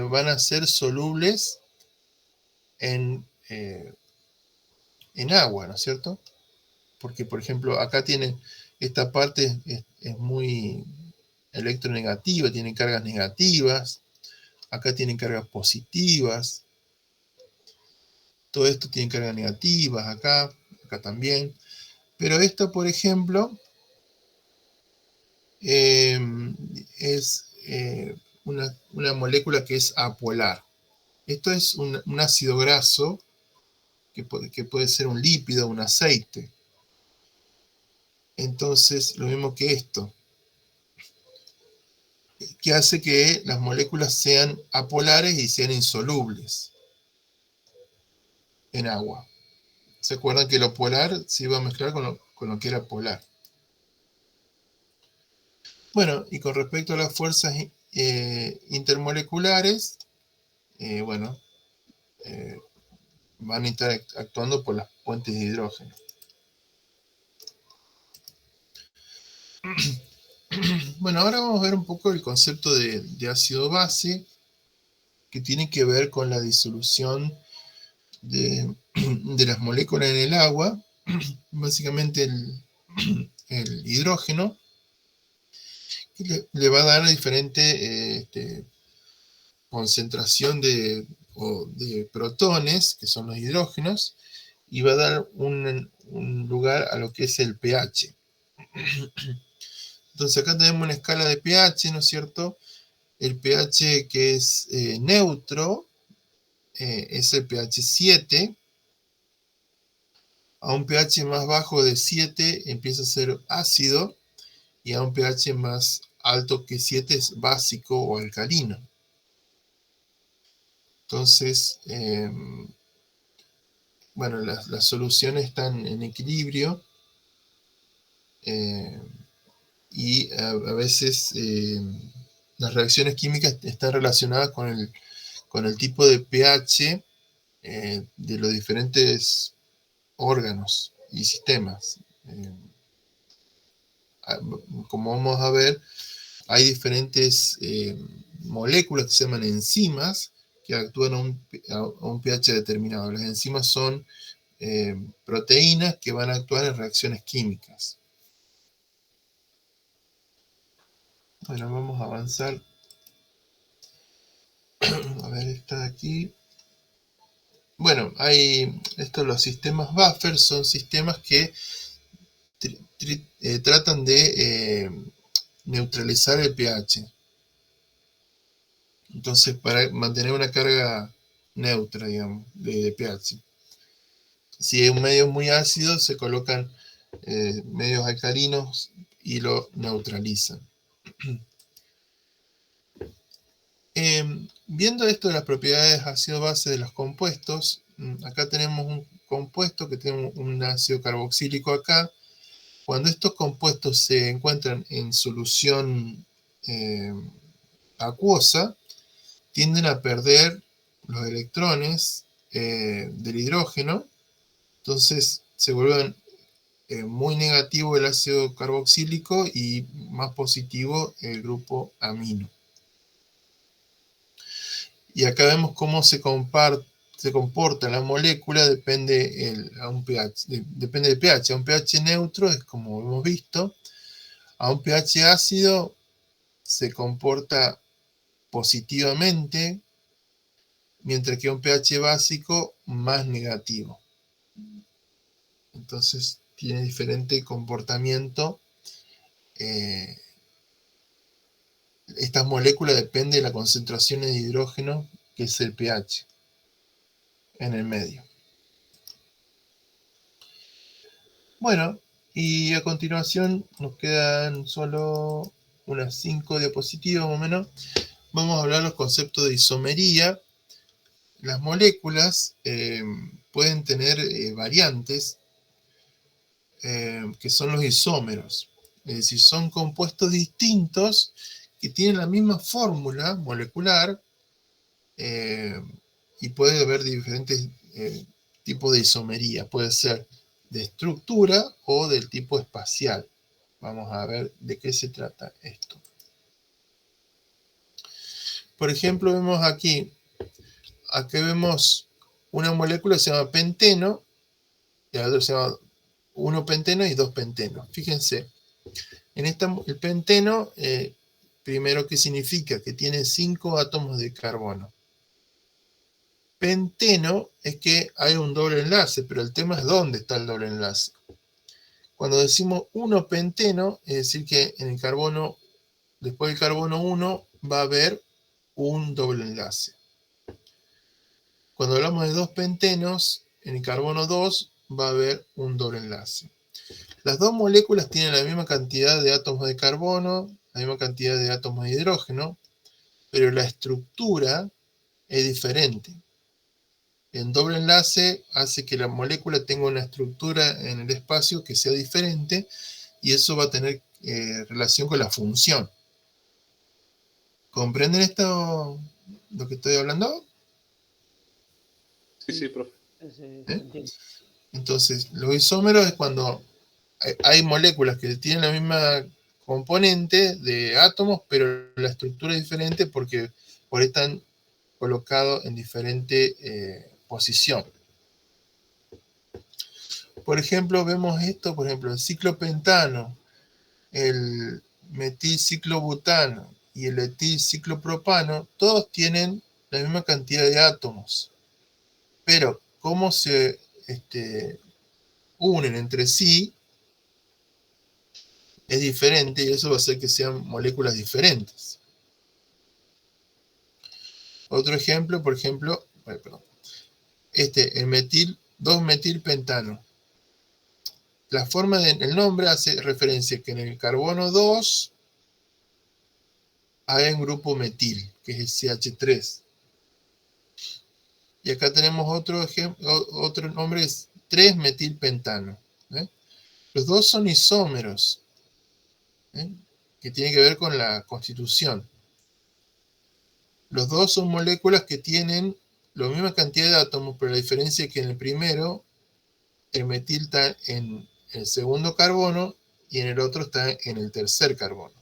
van a ser solubles en agua, ¿no es cierto? Porque, por ejemplo, acá tienen, esta parte es muy electronegativa, tiene cargas negativas, acá tienen cargas positivas, todo esto tiene cargas negativas, acá también, pero esto, por ejemplo, es una molécula que es apolar. Esto es un ácido graso que puede ser un lípido, un aceite. Entonces, lo mismo que esto, que hace que las moléculas sean apolares y sean insolubles en agua. ¿Se acuerdan que lo polar se iba a mezclar con lo que era polar? Bueno, y con respecto a las fuerzas intermoleculares, van a estar actuando por las puentes de hidrógeno. Bueno, ahora vamos a ver un poco el concepto de ácido base, que tiene que ver con la disolución de las moléculas en el agua, básicamente el hidrógeno, que le va a dar diferente concentración de protones, que son los hidrógenos, y va a dar un lugar a lo que es el pH. Entonces acá tenemos una escala de pH, ¿no es cierto? El pH que es neutro es el pH 7. A un pH más bajo de 7 empieza a ser ácido, y a un pH más alto que 7 es básico o alcalino. Entonces, bueno, las soluciones están en equilibrio, y a veces las reacciones químicas están relacionadas con el tipo de pH de los diferentes órganos y sistemas. Como vamos a ver, hay diferentes moléculas que se llaman enzimas que actúan a un pH determinado. Las enzimas son proteínas que van a actuar en reacciones químicas. Bueno, vamos a avanzar. A ver, está aquí. Bueno, los sistemas buffer son sistemas que tratan de neutralizar el pH. Entonces, para mantener una carga neutra, digamos, de pH. Si es un medio muy ácido, se colocan medios alcalinos y lo neutralizan. Viendo esto de las propiedades ácido-base de los compuestos, acá tenemos un compuesto que tiene un ácido carboxílico acá. Cuando estos compuestos se encuentran en solución acuosa, tienden a perder los electrones del hidrógeno, entonces se vuelven muy negativo el ácido carboxílico y más positivo el grupo amino. Y acá vemos cómo se comporta la molécula, depende del pH. A un pH neutro es como hemos visto. A un pH ácido se comporta positivamente, mientras que a un pH básico más negativo. Entonces tiene diferente comportamiento. Estas moléculas dependen de la concentración de hidrógeno, que es el pH en el medio. Bueno, y a continuación nos quedan solo unas 5 diapositivas más o menos. Vamos a hablar los conceptos de isomería. Las moléculas pueden tener variantes que son los isómeros. Es decir, son compuestos distintos que tienen la misma fórmula molecular, y puede haber diferentes tipos de isomería. Puede ser de estructura o del tipo espacial. Vamos a ver de qué se trata esto. Por ejemplo, vemos aquí vemos una molécula que se llama penteno, y la otra se llama 1-penteno y 2-penteno. Fíjense, el penteno, primero, ¿qué significa? Que tiene 5 átomos de carbono. Penteno es que hay un doble enlace, pero el tema es dónde está el doble enlace. Cuando decimos 1-penteno, es decir que en el carbono, después del carbono 1, va a haber un doble enlace. Cuando hablamos de 2 pentenos, en el carbono 2 va a haber un doble enlace. Las dos moléculas tienen la misma cantidad de átomos de carbono, la misma cantidad de átomos de hidrógeno, pero la estructura es diferente. El doble enlace hace que la molécula tenga una estructura en el espacio que sea diferente, y eso va a tener relación con la función. ¿Comprenden esto, lo que estoy hablando? Sí, profe. Entonces, los isómeros es cuando hay moléculas que tienen la misma componente de átomos, pero la estructura es diferente porque por ahí están colocados en diferente posición. por ejemplo, vemos esto, por ejemplo, el ciclopentano, el metilciclobutano y el etilciclopropano, todos tienen la misma cantidad de átomos. Pero cómo se unen entre sí es diferente y eso va a hacer que sean moléculas diferentes. Otro ejemplo, por ejemplo, el 2-metilpentano. La forma del nombre hace referencia a que en el carbono 2 hay un grupo metil, que es el CH3. Y acá tenemos otro nombre, es 3-metilpentano. Los dos son isómeros, que tiene que ver con la constitución. Los dos son moléculas que tienen la misma cantidad de átomos, pero la diferencia es que en el primero el metil está en el segundo carbono y en el otro está en el tercer carbono.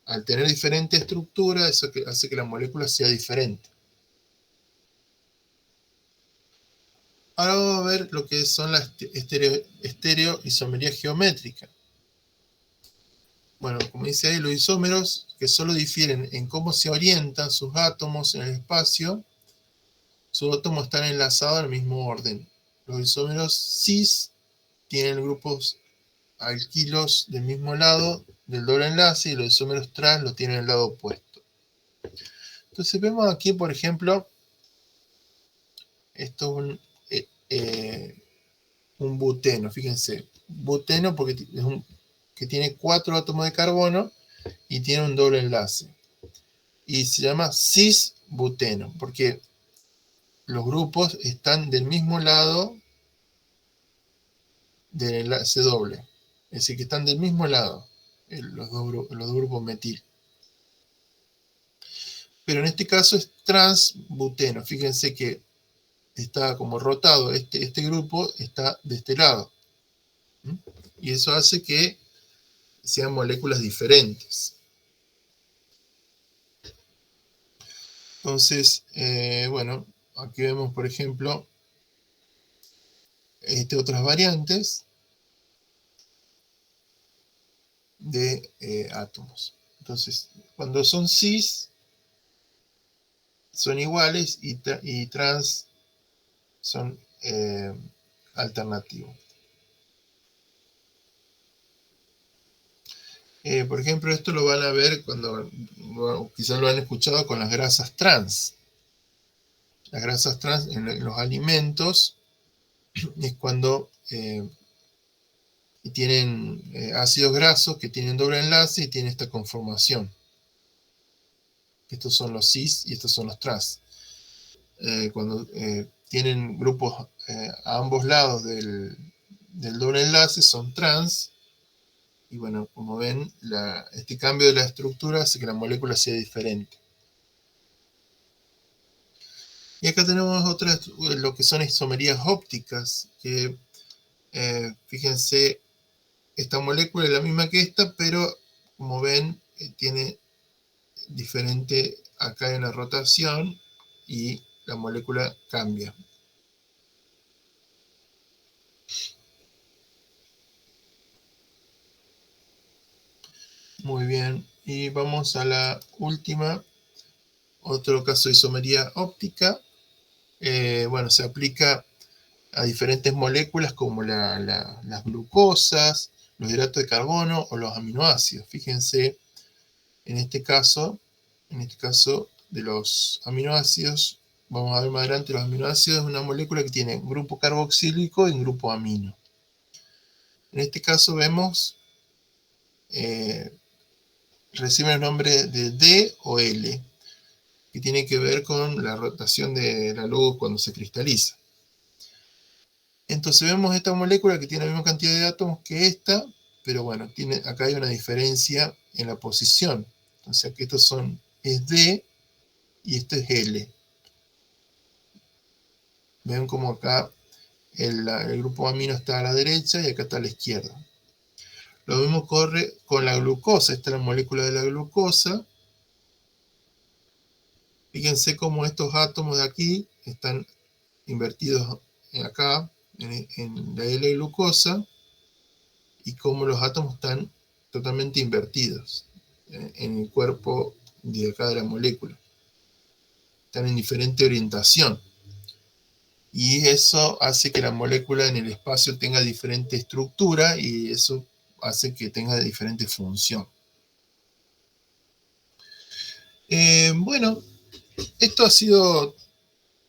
Al tener diferente estructura, eso hace que la molécula sea diferente. Ahora vamos a ver lo que son las estereoisomerías geométricas. Bueno, como dice ahí, los isómeros que solo difieren en cómo se orientan sus átomos en el espacio, sus átomos están enlazados al mismo orden. Los isómeros cis tienen grupos alquilos del mismo lado del doble enlace y los isómeros trans lo tienen al lado opuesto. Entonces vemos aquí, por ejemplo, esto es un buteno, fíjense, buteno porque es que tiene 4 átomos de carbono y tiene un doble enlace. Y se llama cis-buteno, porque los grupos están del mismo lado del enlace doble. Es decir, que están del mismo lado los dos grupos metil. Pero en este caso es transbuteno. Fíjense que está como rotado. Este grupo está de este lado. Y eso hace que sean moléculas diferentes. Entonces, bueno, aquí vemos, por ejemplo, otras variantes de átomos. Entonces, cuando son cis, son iguales y trans son alternativos. Por ejemplo, esto lo van a ver cuando quizás lo han escuchado con las grasas trans. Las grasas trans en los alimentos es cuando tienen ácidos grasos que tienen doble enlace y tienen esta conformación. Estos son los cis y estos son los trans. Cuando tienen grupos a ambos lados del doble enlace son trans. Y bueno, como ven, este cambio de la estructura hace que la molécula sea diferente. Y acá tenemos otras, lo que son isomerías ópticas, que fíjense, esta molécula es la misma que esta, pero como ven, tiene diferente acá en la rotación y la molécula cambia. Muy bien, y vamos a la última, otro caso de isomería óptica. Bueno, se aplica a diferentes moléculas como las glucosas, los hidratos de carbono o los aminoácidos. Fíjense, en este caso de los aminoácidos, vamos a ver más adelante, los aminoácidos es una molécula que tiene un grupo carboxílico y un grupo amino. En este caso vemos reciben el nombre de D o L, que tiene que ver con la rotación de la luz cuando se cristaliza. Entonces vemos esta molécula que tiene la misma cantidad de átomos que esta, pero bueno, acá hay una diferencia en la posición. Entonces aquí es D y esto es L. Ven como acá el grupo amino está a la derecha y acá está a la izquierda. Lo mismo ocurre con la glucosa. Esta es la molécula de la glucosa. Fíjense cómo estos átomos de aquí están invertidos acá. en la L-glucosa y cómo los átomos están totalmente invertidos en el cuerpo de acá de la molécula. Están en diferente orientación. Y eso hace que la molécula en el espacio tenga diferente estructura y eso hace que tenga diferente función. Bueno, esto ha sido...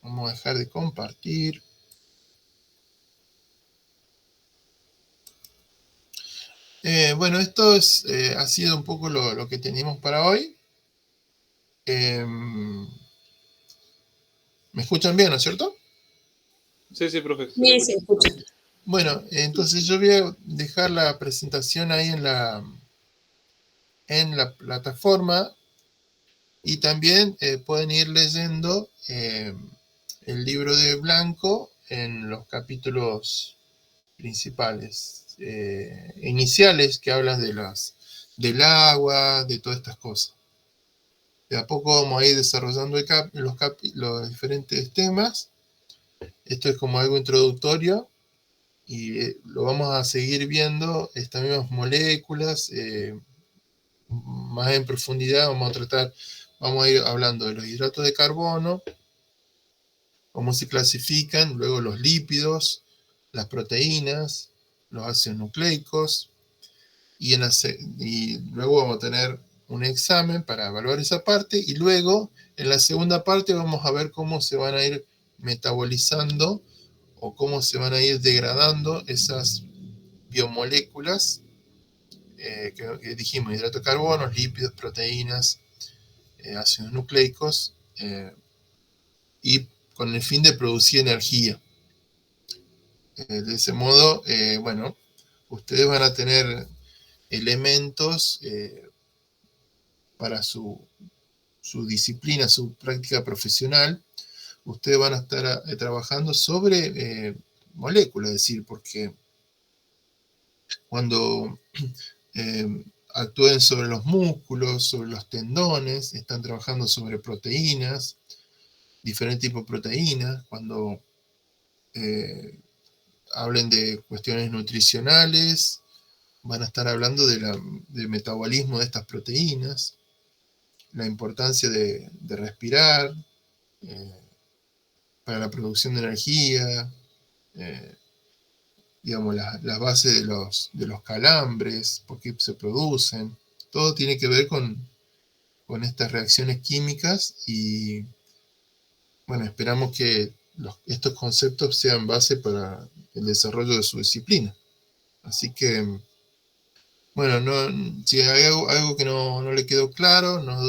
Vamos a dejar de compartir. Bueno, esto ha sido un poco lo que teníamos para hoy. ¿Me escuchan bien, no es cierto? Sí, sí, profe. Sí, se escucha. Bueno, entonces yo voy a dejar la presentación ahí en la plataforma y también pueden ir leyendo el libro de Blanco en los capítulos principales, iniciales, que hablan del agua, de todas estas cosas. De a poco vamos a ir desarrollando los diferentes temas. Esto es como algo introductorio y lo vamos a seguir viendo, estas mismas moléculas, más en profundidad. Vamos a ir hablando de los hidratos de carbono, cómo se clasifican, luego los lípidos, las proteínas, los ácidos nucleicos, y luego vamos a tener un examen para evaluar esa parte, y luego en la segunda parte vamos a ver cómo se van a ir metabolizando o cómo se van a ir degradando esas biomoléculas que dijimos: hidratos de carbono, lípidos, proteínas, ácidos nucleicos, y con el fin de producir energía. De ese modo, bueno, ustedes van a tener elementos para su disciplina, su práctica profesional. Ustedes van a estar trabajando sobre moléculas, es decir, porque cuando actúen sobre los músculos, sobre los tendones, están trabajando sobre proteínas, diferentes tipos de proteínas. Cuando hablen de cuestiones nutricionales, van a estar hablando del metabolismo de estas proteínas, la importancia de respirar para la producción de energía, digamos, las bases de los calambres, por qué se producen. Todo tiene que ver con estas reacciones químicas y, bueno, esperamos que estos conceptos sean base para el desarrollo de su disciplina. Así que, bueno, si hay algo que no le quedó claro, no